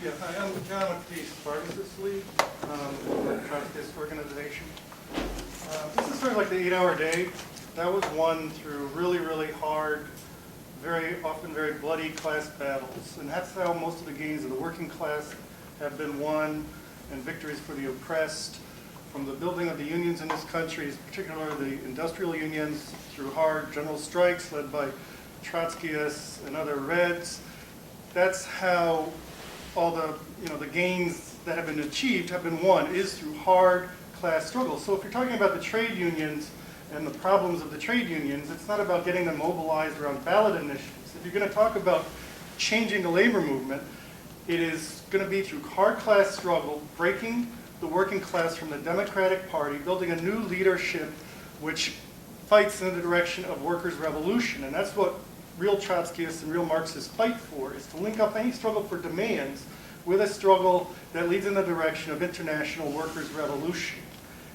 S15: Yeah, hi, I'm John with the Spartacus League, the Trotskyist organization. This is sort of like the 8-hour day. That was won through really, really hard, very often very bloody class battles. And that's how most of the gains of the working class have been won, and victories for the oppressed, from the building of the unions in this country, particularly the industrial unions, through hard general strikes led by Trotskyists and other Reds. That's how all the, the gains that have been achieved have been won, is through hard class struggle. So if you're talking about the trade unions and the problems of the trade unions, it's not about getting them mobilized around ballot initiatives. If you're going to talk about changing the labor movement, it is going to be through hard class struggle, breaking the working class from the Democratic Party, building a new leadership which fights in the direction of workers' revolution. And that's what real Trotskyists and real Marxists fight for, is to link up any struggle for demands with a struggle that leads in the direction of international workers' revolution.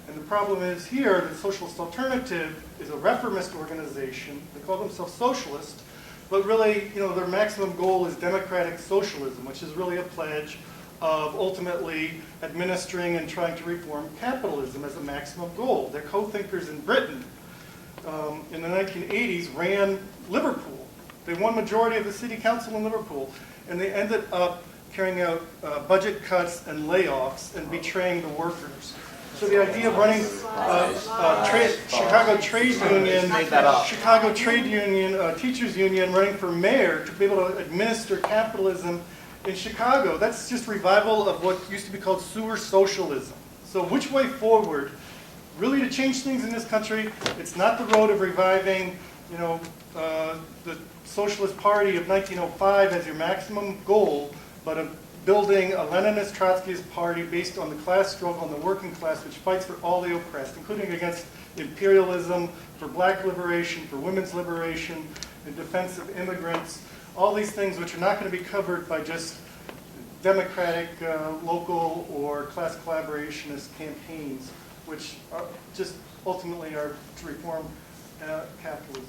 S15: And the problem is here, the Socialist Alternative is a reformist organization. They call themselves socialist, but really, their maximum goal is democratic socialism, which is really a pledge of ultimately administering and trying to reform capitalism as a maximum goal. Their co-thinkers in Britain in the 1980s ran Liverpool. They won majority of the city council in Liverpool, and they ended up carrying out budget cuts and layoffs and betraying the workers. So the idea of running Chicago Trade Union, Teachers Union, running for mayor to be able to administer capitalism in Chicago, that's just revival of what used to be called sewer socialism. So which way forward? Really, to change things in this country, it's not the road of reviving, the Socialist Party of 1905 as your maximum goal, but of building a Leninist Trotskyist party based on the class struggle and the working class, which fights for all the oppressed, including against imperialism, for black liberation, for women's liberation, in defense of immigrants, all these things which are not going to be covered by just democratic, local, or class collaborationist campaigns, which are just ultimately are to reform capitalism.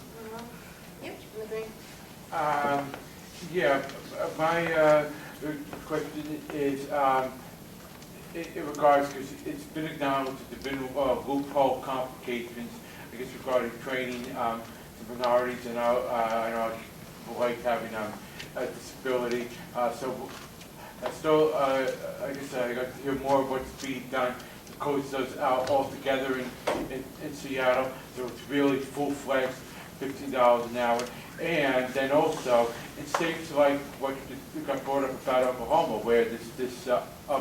S1: Yep, agree.
S16: Yeah, my question is in regards, because it's been acknowledged that there have been loophole complications, I guess, regarding training to minorities and our whites having a disability. So still, I guess I got to hear more of what's being done to coach those out all together in Seattle. So it's really full-fledged, $15 an hour. And then also, in states like what got brought up about Oklahoma, where there's this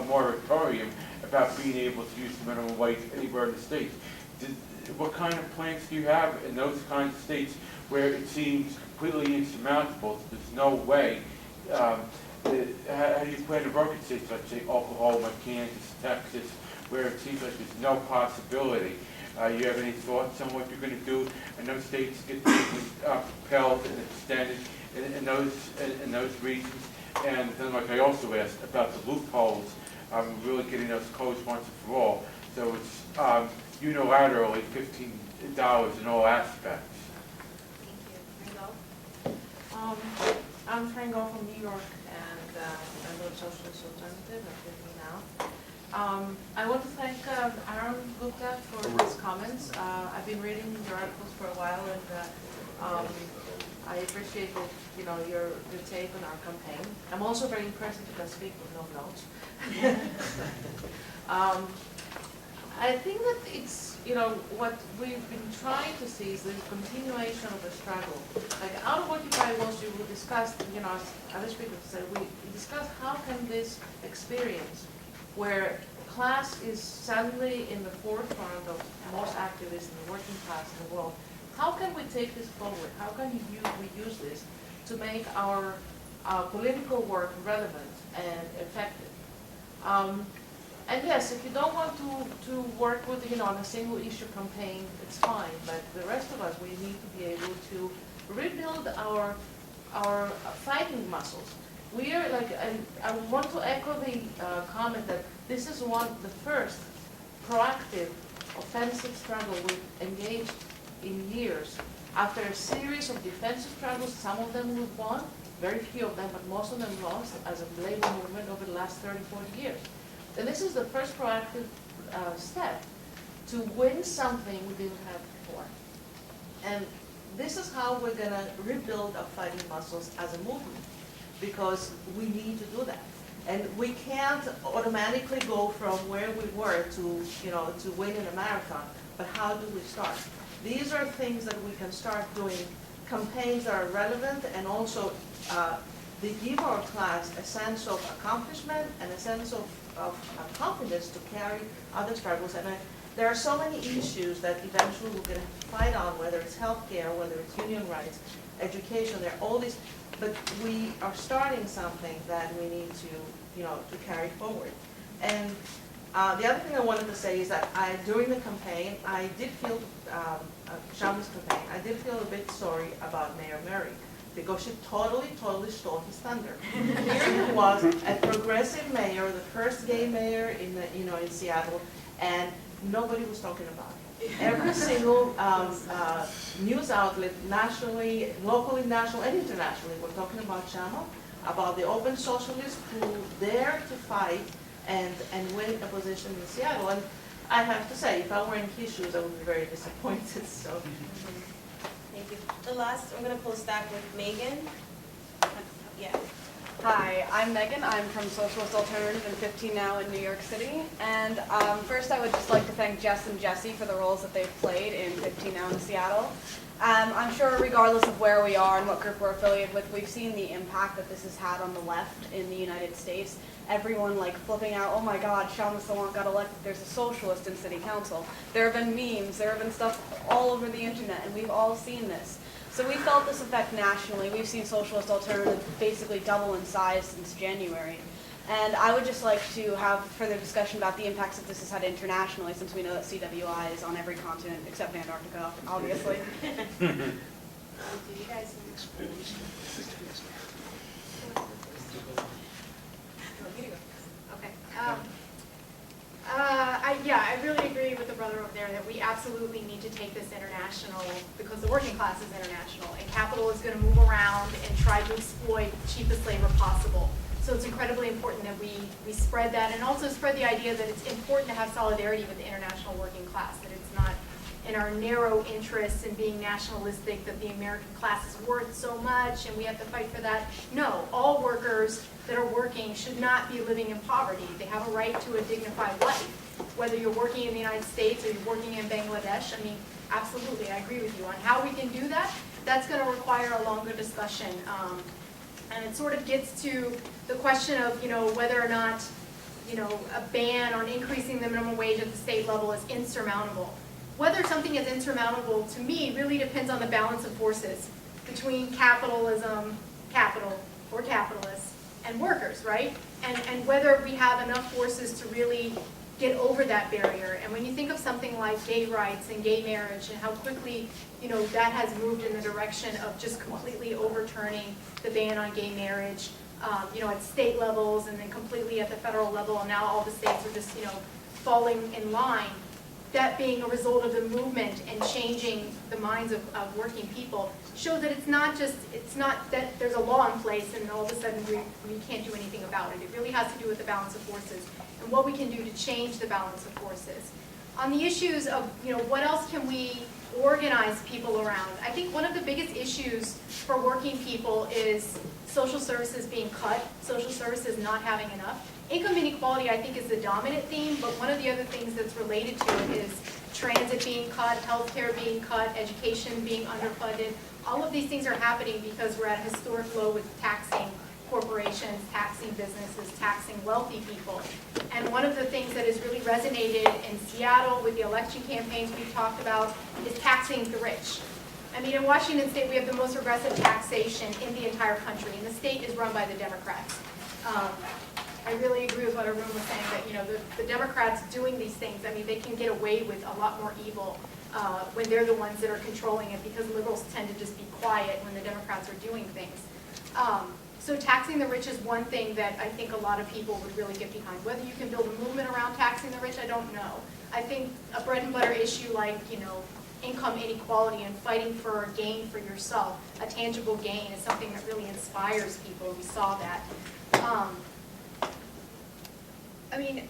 S16: moratorium about being able to use the minimum wage anywhere in the state. What kind of plans do you have in those kinds of states where it seems completely insurmountable? There's no way. How do you plan to work in states like, say, Oklahoma, Kansas, Texas, where it seems like there's no possibility? You have any thoughts on what you're going to do in those states to get things propelled and extended in those regions? And then, like I also asked about the loopholes, really getting those closed once and for all. So it's unilaterally $15 in all aspects.
S1: Thank you. I'm Frank Go from New York, and I'm a Socialist Alternative. I'm with me now. I want to thank Arun, Gupta for his comments. I've been reading your articles for a while, and I appreciate that, your take on our campaign. I'm also very impressed that you can speak with no notes. I think that it's, what we've been trying to see is the continuation of the struggle. Like out of Occupy Wall Street, we discussed, as other speakers said, we discussed how can this experience where class is suddenly in the forefront of most activists in the working class in the world, how can we take this forward? How can we use this to make our political work relevant and effective? And yes, if you don't want to work with, on a single issue campaign, it's fine. But the rest of us, we need to be able to rebuild our fighting muscles. We are and I want to echo the comment that this is the first proactive offensive struggle we've engaged in years. After a series of defensive struggles, some of them we've won, very few of them, but most of them lost as a labor movement over the last 30, 40 years. And this is the first proactive step to win something we didn't have before. And
S17: this is how we're gonna rebuild our fighting muscles as a movement, because we need to do that. And we can't automatically go from where we were to, to winning a marathon, but how do we start? These are things that we can start doing, campaigns that are relevant, and also they give our class a sense of accomplishment and a sense of confidence to carry other struggles. And there are so many issues that eventually we're going to fight on, whether it's healthcare, whether it's union rights, education, there are all these, but we are starting something that we need to, to carry forward. And the other thing I wanted to say is that during the campaign, I did feel, Sham's campaign, I did feel a bit sorry about Mayor Murray, because she totally stole his thunder. Here he was, a progressive mayor, the first gay mayor in in Seattle, and nobody was talking about it. Every single news outlet, nationally, locally, national, and internationally, were talking about Shama, about the open socialists who dared to fight and win a position in Seattle. And I have to say, if I were in his shoes, I would be very disappointed. So.
S1: Thank you. The last, I'm going to close back with Megan. Yeah.
S18: Hi, I'm Megan. I'm from Socialist Alternative and 15 Now in New York City. And first I would just like to thank Jess and Jesse for the roles that they've played in 15 Now in Seattle. I'm sure regardless of where we are and what group we're affiliated with, we've seen the impact that this has had on the left in the United States. Everyone like flipping out, oh my God, Shama Sawant got elected, there's a socialist in city council. There have been memes, there have been stuff all over the internet, and we've all seen this. So we felt this effect nationally. We've seen Socialist Alternative basically double in size since January. And I would just like to have further discussion about the impacts that this has had internationally, since we know that CWI is on every continent except Antarctica, obviously.
S1: Do you guys
S2: Okay. I really agree with the brother over there that we absolutely need to take this international, because the working class is international, and capital is going to move around and try to exploit the cheapest labor possible. So it's incredibly important that we spread that, and also spread the idea that it's important to have solidarity with the international working class, that it's not in our narrow interests in being nationalistic, that the American class is worth so much and we have to fight for that. No, all workers that are working should not be living in poverty. They have a right to a dignified life. Whether you're working in the United States or you're working in Bangladesh, I mean, absolutely, I agree with you. On how we can do that, that's going to require a longer discussion. And it sort of gets to the question of, whether or not, a ban on increasing the minimum wage at the state level is insurmountable. Whether something is insurmountable, to me, really depends on the balance of forces between capitalism, capital, or capitalists, and workers, right? And whether we have enough forces to really get over that barrier. And when you think of something like gay rights and gay marriage and how quickly, that has moved in the direction of just completely overturning the ban on gay marriage, at state levels and then completely at the federal level, and now all the states are just, falling in line. That being a result of the movement and changing the minds of working people shows that it's not that there's a law in place and all of a sudden we can't do anything about it. It really has to do with the balance of forces and what we can do to change the balance of forces. On the issues of, what else can we organize people around? I think one of the biggest issues for working people is social services being cut, social services not having enough. Income inequality, I think, is the dominant theme, but one of the other things that's related to it is transit being cut, healthcare being cut, education being underfunded. All of these things are happening because we're at a historic low with taxing corporations, taxing businesses, taxing wealthy people. And one of the things that has really resonated in Seattle with the election campaigns we've talked about is taxing the rich. I mean, in Washington State, we have the most regressive taxation in the entire country, and the state is run by the Democrats. I really agree with what Arun was saying, that the Democrats doing these things, I mean, they can get away with a lot more evil when they're the ones that are controlling it, because liberals tend to just be quiet when the Democrats are doing things. So taxing the rich is one thing that I think a lot of people would really get behind. Whether you can build a movement around taxing the rich, I don't know. I think a bread and butter issue like, income inequality and fighting for a gain for yourself, a tangible gain, is something that really inspires people. We saw that. I mean,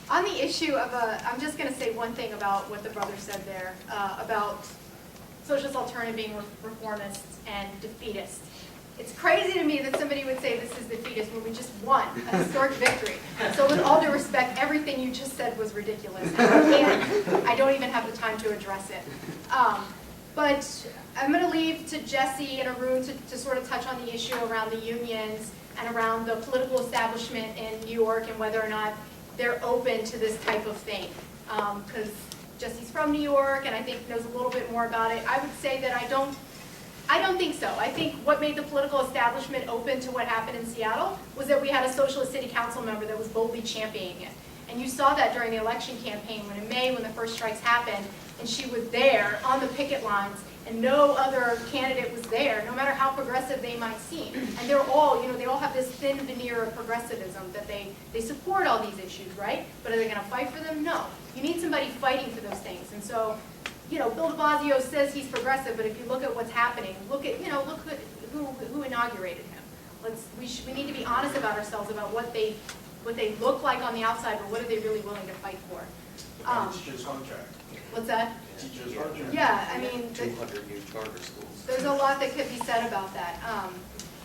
S2: on the issue of I'm just going to say one thing about what the brother said there, about socialist alternative being reformist and defeatist. It's crazy to me that somebody would say this is defeatist when we just won a historic victory. So with all due respect, everything you just said was ridiculous. And I don't even have the time to address it. But I'm going to leave to Jesse and Arun to sort of touch on the issue around the unions and around the political establishment in New York and whether or not they're open to this type of thing. Because Jesse's from New York and I think knows a little bit more about it. I would say that I don't think so. I think what made the political establishment open to what happened in Seattle was that we had a socialist city council member that was boldly championing it. And you saw that during the election campaign when in May when the first strikes happened and she was there on the picket lines and no other candidate was there, no matter how progressive they might seem. And they're all, they all have this thin veneer of progressivism that they support all these issues, right? But are they going to fight for them? No. You need somebody fighting for those things. And so, Bill de Blasio says he's progressive, but if you look at what's happening, look at who inaugurated him. We need to be honest about ourselves about what they look like on the outside, but what are they really willing to fight for?
S9: Teacher's contract.
S2: What's that?
S9: Teacher's contract.
S2: Yeah, I mean,
S3: 200 new charter schools.
S2: there's a lot that could be said about that.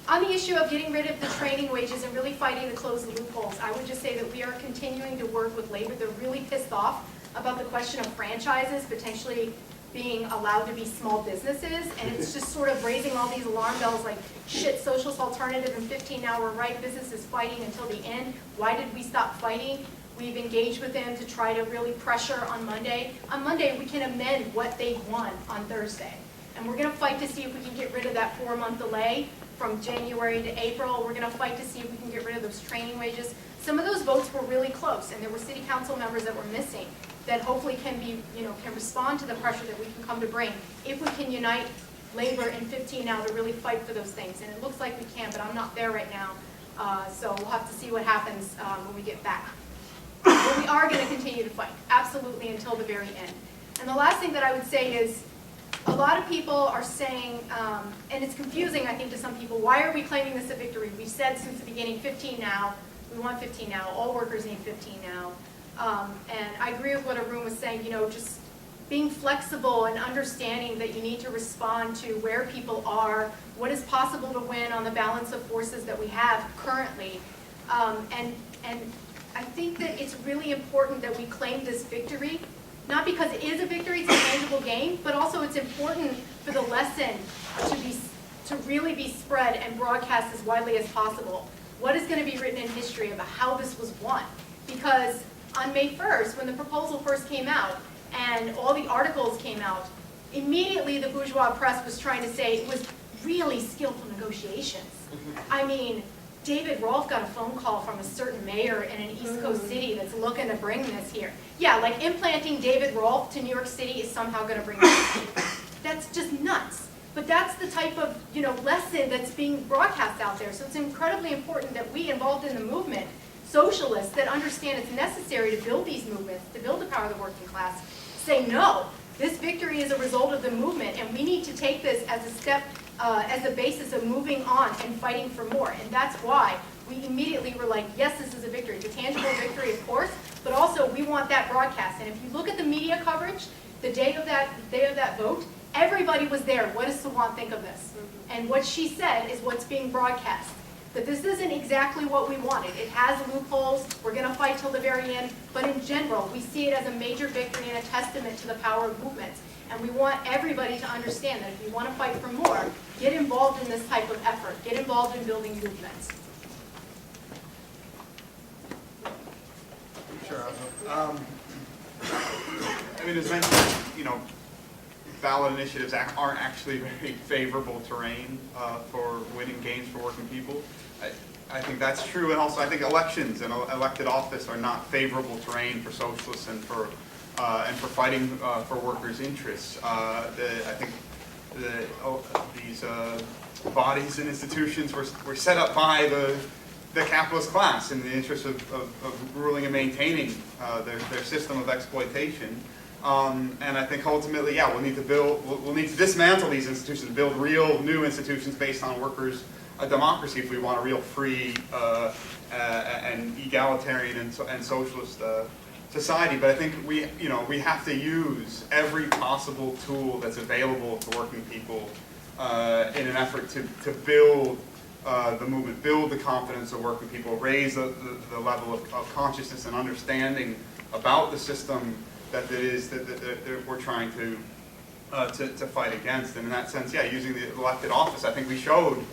S2: On the issue of getting rid of the training wages and really fighting to close the loopholes, I would just say that we are continuing to work with labor. They're really pissed off about the question of franchises potentially being allowed to be small businesses, and it's just sort of raising all these alarm bells like, shit, socialist alternative and 15 now we're right, business is fighting until the end. Why did we stop fighting? We've engaged with them to try to really pressure on Monday. On Monday, we can amend what they won on Thursday. And we're going to fight to see if we can get rid of that 4-month delay from January to April. We're going to fight to see if we can get rid of those training wages. Some of those votes were really close, and there were city council members that were missing that hopefully can respond to the pressure that we can come to bring if we can unite labor and 15 now to really fight for those things. And it looks like we can, but I'm not there right now. So we'll have to see what happens when we get back. But we are going to continue to fight, absolutely, until the very end. And the last thing that I would say is, a lot of people are saying, and it's confusing, I think, to some people, why are we claiming this a victory? We've said since the beginning, 15 now, we want 15 now, all workers need 15 now. And I agree with what Arun was saying, just being flexible and understanding that you need to respond to where people are, what is possible to win on the balance of forces that we have currently. And I think that it's really important that we claim this victory, not because it is a victory, it's a tangible gain, but also it's important for the lesson to really be spread and broadcast as widely as possible. What is going to be written in history about how this was won? Because on May 1st, when the proposal first came out and all the articles came out, immediately the bourgeois press was trying to say it was really skillful negotiations. I mean, David Rolfe got a phone call from a certain mayor in an East Coast city that's looking to bring this here. Yeah, like implanting David Rolfe to New York City is somehow going to bring this here. That's just nuts. But that's the type of lesson that's being broadcast out there. So it's incredibly important that we involved in the movement, socialists that understand it's necessary to build these movements, to build the power of the working class, say no. This victory is a result of the movement, and we need to take this as a step, as a basis of moving on and fighting for more. And that's why we immediately were like, yes, this is a victory. It's a tangible victory, of course, but also we want that broadcast. And if you look at the media coverage, the day of that vote, everybody was there. What does Sawant think of this? And what she said is what's being broadcast. That this isn't exactly what we wanted. It has loopholes. We're going to fight till the very end. But in general, we see it as a major victory and a testament to the power of movements. And we want everybody to understand that if you want to fight for more, get involved in this type of effort. Get involved in building movements.
S4: Sure. As mentioned, ballot initiatives aren't actually very favorable terrain for winning gains for working people. I think that's true, and also I think elections and elected office are not favorable terrain for socialists and for fighting for workers' interests. I think these bodies and institutions were set up by the capitalist class in the interest of ruling and maintaining their system of exploitation. And I think ultimately, we'll need to dismantle these institutions, build real new institutions based on workers' democracy if we want a real free and egalitarian and socialist society, but I think we have to use every possible tool that's available to working people in an effort to build the movement, build the confidence of working people, raise the level of consciousness and understanding about the system that we're trying to fight against. And in that sense, yeah, using the elected office, I think we showed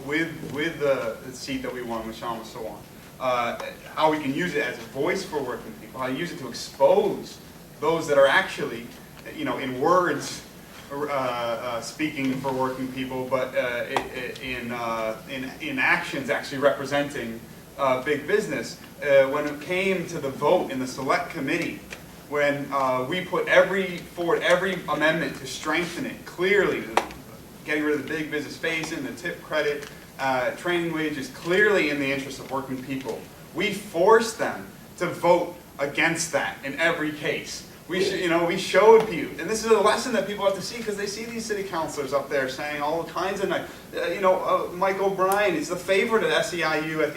S4: with the seat that we won with Sean so on, how we can use it as a voice for working people, how to use it to expose those that are actually, in words, speaking for working people, but in actions actually representing big business. When it came to the vote in the select committee, when we put forward every amendment to strengthen it clearly, getting rid of the big business phase-in, the tip credit, training wages, clearly in the interest of working people, we forced them to vote against that in every case. We showed people, and this is a lesson that people have to see because they see these city councilors up there saying all kinds of, Mike O'Brien is the favorite at SEIU at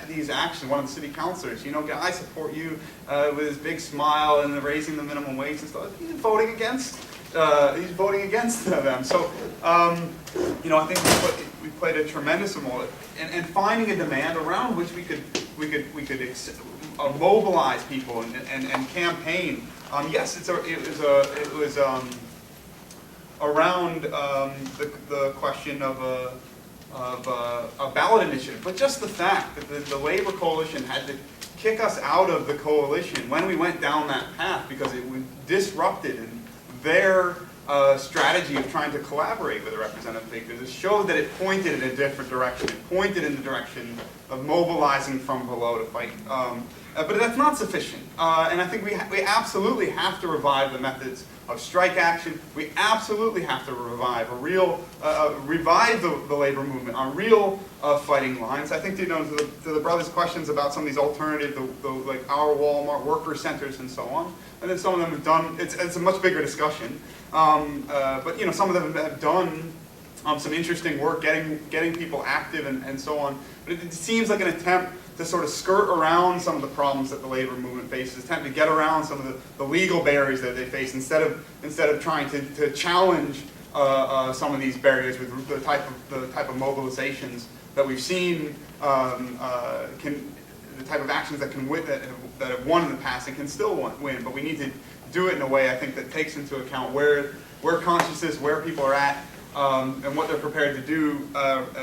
S4: these actions. One of the city councilors, I support you with his big smile and raising the minimum wage and stuff. He's voting against. Them. So, I think we played a tremendous role in finding a demand around which we could mobilize people and campaign. Yes, it was around the question of a ballot initiative, but just the fact that the Labor Coalition had to kick us out of the coalition when we went down that path because it disrupted their strategy of trying to collaborate with the representative figures. It showed that it pointed in a different direction. It pointed in the direction of mobilizing from below to fight. But that's not sufficient. And I think we absolutely have to revive the methods of strike action. We absolutely have to revive the labor movement on real fighting lines. I think to the brothers' questions about some of these alternative, like our Walmart worker centers and so on, and then some of them have done. It's a much bigger discussion. But some of them have done some interesting work, getting people active and so on. But it seems like an attempt to sort of skirt around some of the problems that the labor movement faces, attempt to get around some of the legal barriers that they face instead of trying to challenge some of these barriers with the type of mobilizations that we've seen, the type of actions that have won in the past and can still win. But we need to do it in a way, I think, that takes into account where consciousness, where people are at, and what they're prepared to do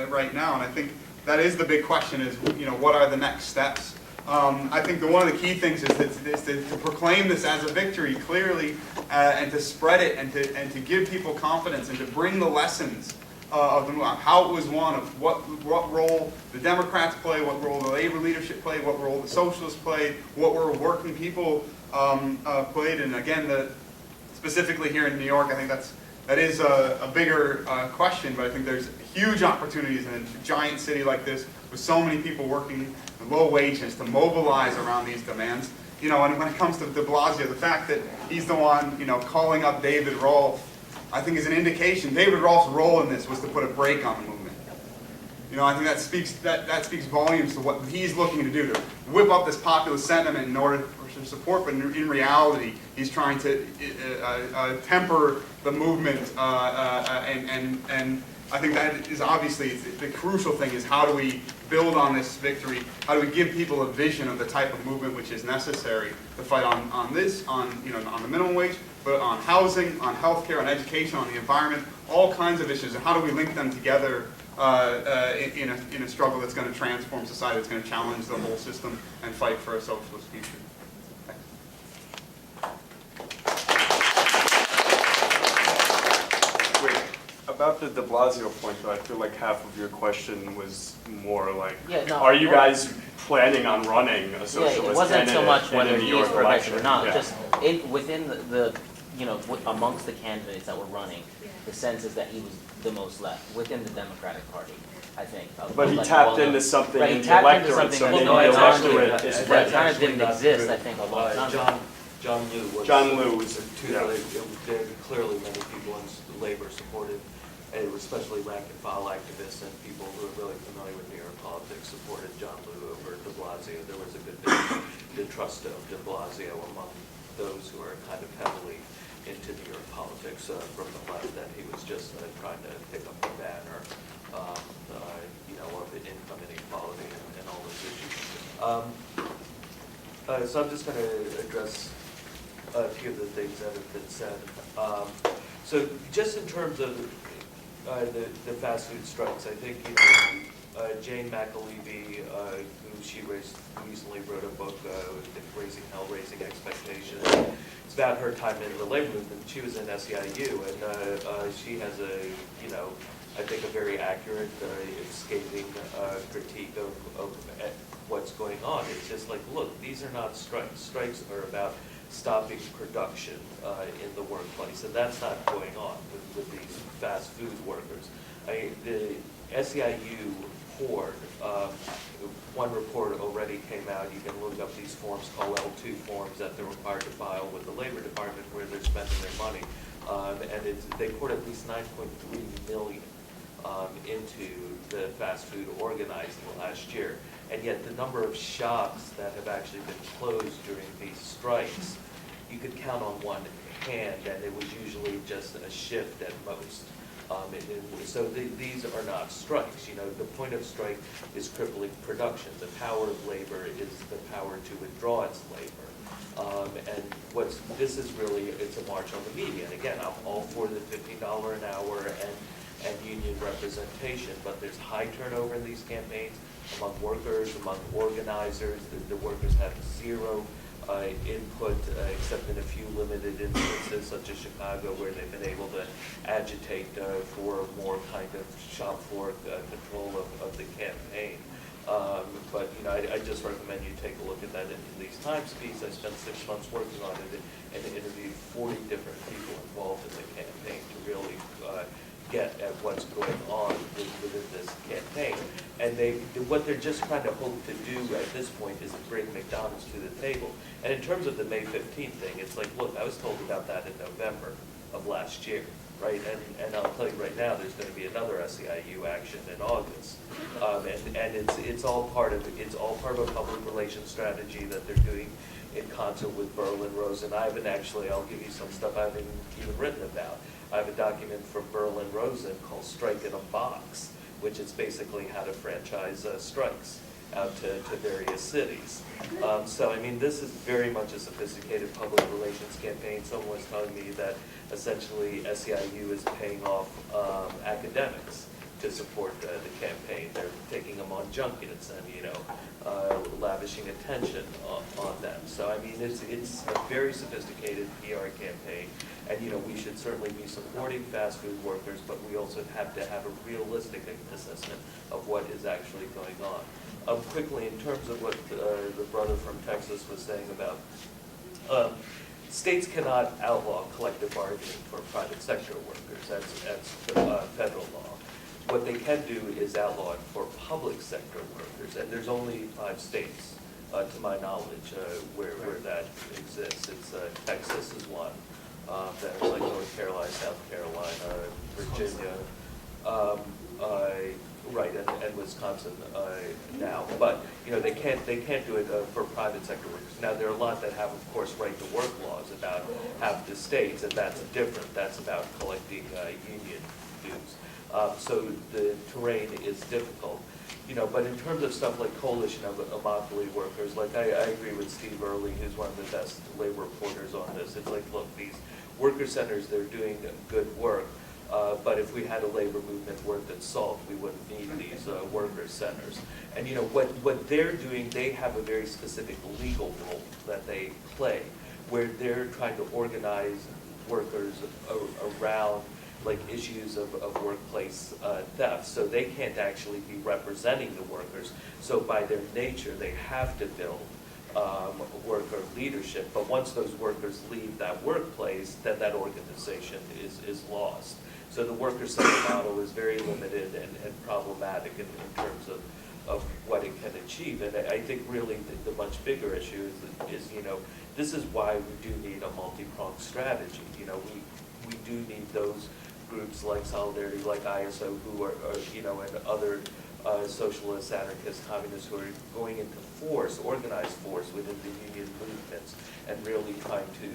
S4: right now. And I think that is the big question: is what are the next steps? I think one of the key things is to proclaim this as a victory clearly, and to spread it, and to give people confidence, and to bring the lessons of how it was won, of what role the Democrats play, what role the labor leadership played, what role the socialists played, what role working people played. And again, specifically here in New York, I think that is a bigger question, but I think there's huge opportunities in a giant city like this with so many people working at low wages to mobilize around these demands. And when it comes to de Blasio, the fact that he's the one, calling up David Rolfe, I think is an indication. David Rolfe's role in this was to put a brake on the movement. I think that speaks volumes to what he's looking to do, to whip up this populist sentiment in order for support, but in reality, he's trying to temper the movement, and I think that is obviously the crucial thing: is how do we build on this victory? How do we give people a vision of the type of movement which is necessary to fight on the minimum wage, but on housing, on healthcare, on education, on the environment, all kinds of issues, and how do we link them together in a struggle that's going to transform society, that's going to challenge the whole system and fight for a socialist future.
S13: About the de Blasio point, though, I feel like half of your question was more like,
S14: are
S13: you guys planning on running a socialist
S14: it wasn't so much whether
S13: in the New York election
S14: or not, just within the amongst the candidates that were running, the sense is that he was the most left within the Democratic Party, I think.
S13: But he tapped into something in the electorate, so maybe the electorate is
S14: that kind of didn't exist, I think, a long time ago.
S3: John Liu was. Clearly, many people in labor supported and especially rank and file activists and people who are really familiar with New York politics supported John Liu over de Blasio. There was a good bit of distrust of de Blasio among those who are kind of heavily into New York politics from the left, that he was just trying to pick up the banner, of the income inequality and all those issues. So I'm just going to address a few of the things that have been said. So just in terms of the fast food strikes, I think Jane McAlevey, who she recently wrote a book, Raising Hell, Raising Expectations. It's about her time in the labor movement. She was in SEIU, and she has I think a very accurate, escaping critique of what's going on. It's just like, look, these are not strikes. Strikes are about stopping production in the workplace, and that's not going on with these fast food workers. The SEIU report, one report already came out. You can look up these forms called L2 forms that they're required to file with the Labor Department where they're spending their money. And they poured at least $9.3 million into the fast food organizing last year. And yet the number of shops that have actually been closed during these strikes, you could count on one hand, and it was usually just a shift at most. So these are not strikes. The point of strike is crippling production. The power of labor is the power to withdraw its labor. And this is really, it's a march on the median. Again, I'm all for the $15 an hour and union representation, but there's high turnover in these campaigns among workers, among organizers. The workers have zero input, except in a few limited instances, such as Chicago, where they've been able to agitate for more kind of shop floor control of the campaign. But I just recommend you take a look at that in these Times piece. I spent 6 months working on it and interviewed 40 different people involved in the campaign to really get at what's going on within this campaign. And what they're just trying to hope to do at this point is to bring McDonald's to the table. And in terms of the May 15th thing, it's like, look, I was told about that in November of last year, right? And I'll tell you right now, there's going to be another SEIU action in August. And it's all part of a public relations strategy that they're doing in concert with Berlin Rosen. I'll give you some stuff I haven't even written about. I have a document from Berlin Rosen called Strike in a Box, which is basically how to franchise strikes out to various cities. So, this is very much a sophisticated public relations campaign. Someone was telling me that essentially SEIU is paying off academics to support the campaign. They're taking them on junkets and, lavishing attention on them. So, it's a very sophisticated PR campaign. And, we should certainly be supporting fast food workers, but we also have to have a realistic assessment of what is actually going on. Quickly, in terms of what the brother from Texas was saying about states cannot outlaw collective bargaining for private sector workers. That's federal law. What they can do is outlaw it for public sector workers, and there's only 5 states, to my knowledge, where that exists. It's Texas is one. That's like North Carolina, South Carolina, Virginia, right, and Wisconsin now. But they can't do it for private sector workers. Now there are a lot that have, of course, right to work laws about half the states, and that's different. That's about collecting union dues. So the terrain is difficult. But in terms of stuff like coalition of monopoly workers, like I agree with Steve Early, who's one of the best labor reporters on this. It's like, look, these worker centers, they're doing good work, but if we had a labor movement worth its salt, we wouldn't need these worker centers. And what they're doing, they have a very specific legal role that they play, where they're trying to organize workers around like issues of workplace theft. So they can't actually be representing the workers. So by their nature, they have to build worker leadership. But once those workers leave that workplace, then that organization is lost. So the worker-centered model is very limited and problematic in terms of what it can achieve. And I think really the much bigger issue is this is why we do need a multi-pronged strategy. We do need those groups like Solidarity, like ISO, who are you know, and other socialist, anarchist, communists who are going into force, organized force within the union movements, and really trying to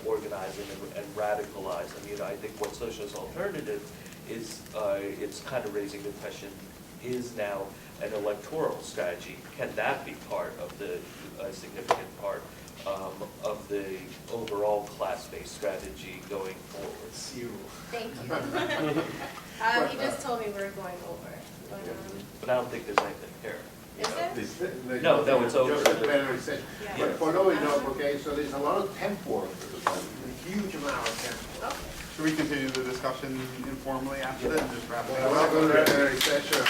S3: organize them and radicalize them. You know, I think what Socialist Alternative is, it's kind of raising the question, is now an electoral strategy. Can that be part of the significant part of the overall class-based strategy going forward?
S1: Thank you. He just told me we're going over.
S3: But I don't think there's anything here.
S1: Is there?
S3: No, it's over.
S5: Just the plenary session.
S1: Yeah.
S5: But following up, okay, so there's a lot of temp work, a huge amount of temp work.
S4: Should we continue the discussion informally after this and just wrap it up?
S5: Welcome to the plenary session.